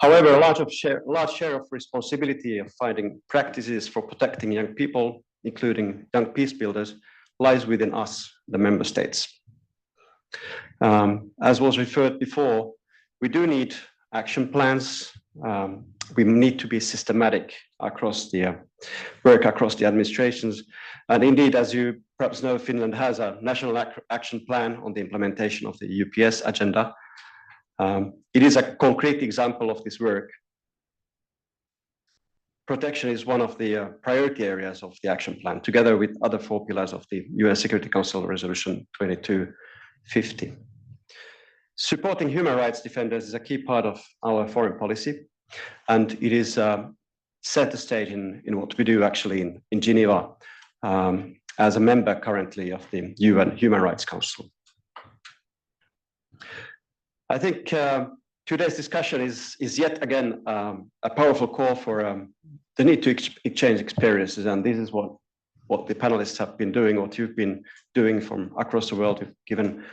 However, a large share of responsibility of finding practices for protecting young people, including young peace builders, lies within us, the member states. As was referred before, we do need action plans, we need to be systematic across the work across the administrations. And indeed, as you perhaps know, Finland has a national action plan on the implementation of the UPS agenda. It is a concrete example of this work. Protection is one of the priority areas of the action plan, together with other 4 pillars of the UN Security Council Resolution 2250. Supporting human rights defenders is a key part of our foreign policy, and it is center stage in what we do actually in Geneva as a member currently of the UN Human Rights Council. I think today's discussion is yet again a powerful call for the need to exchange experiences, and this is what the panelists have been doing, what you've been doing from across the world. You've given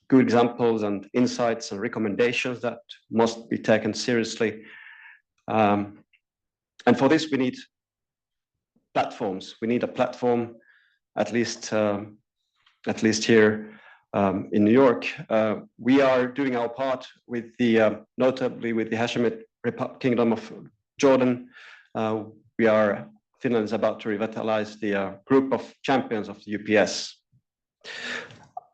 good examples and insights and recommendations that must be taken seriously. And for this, we need platforms. We need a platform, at least here in New York. We are doing our part with the, notably with the Hashemite Kingdom of Jordan. Finland is about to revitalize the group of champions of the UPS.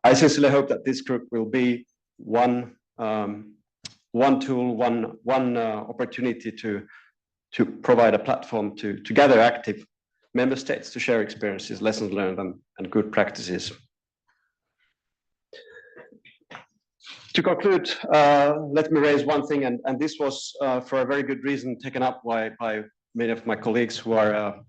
I sincerely hope that this group will be one tool, one opportunity to provide a platform to gather active member states to share experiences, lessons learned, and good practices. To conclude, let me raise one thing, and this was for a very good reason taken up by many of my colleagues who are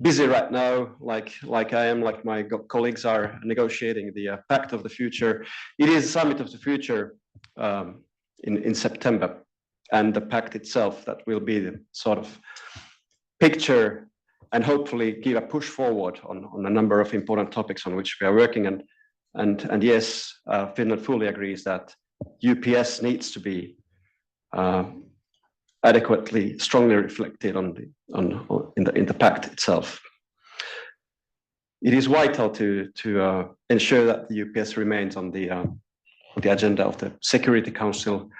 busy right now, like I am, like my colleagues are negotiating the Pact of the Future. It is a Summit of the Future in September, and the Pact itself that will be the sort of picture and hopefully give a push forward on a number of important topics on which we are working. And yes, Finland fully agrees that UPS needs to be adequately, strongly reflected in the Pact itself. It is vital to ensure that the UPS remains on the agenda of the Security Council,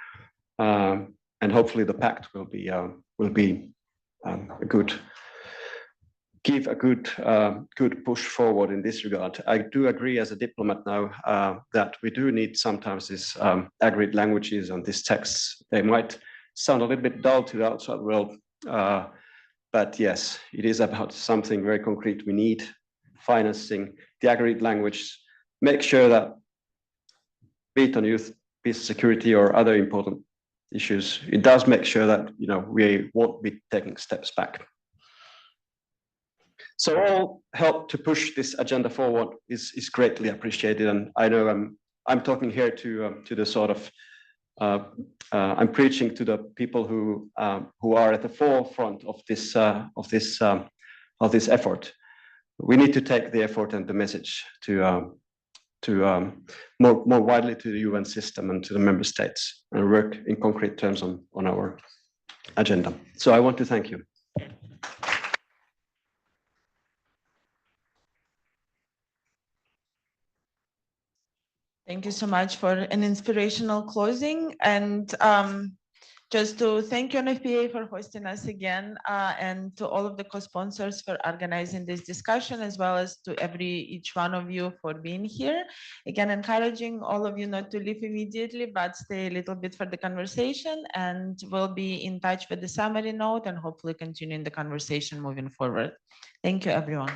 and hopefully the Pact will be give a good push forward in this regard. I do agree as a diplomat now that we do need sometimes these agreed languages and these texts. They might sound a little bit dull to the outside world, but yes, it is about something very concrete. We need financing, the agreed language, make sure that, be it on youth, peace, security, or other important issues, it does make sure that we won't be taking steps back. So all help to push this agenda forward is greatly appreciated, and I know I'm talking here to the sort of I'm preaching to the people who are at the forefront of this effort. We need to take the effort and the message to more widely to the UN system and to the member states, and work in concrete terms on our agenda. So I want to thank you. Thank you so much for an inspirational closing, and just to thank UNFPA for hosting us again, and to all of the co-sponsors for organizing this discussion, as well as to each one of you for being here. Again, encouraging all of you not to leave immediately, but stay a little bit for the conversation, and we'll be in touch with the summary note and hopefully continuing the conversation moving forward. Thank you, everyone.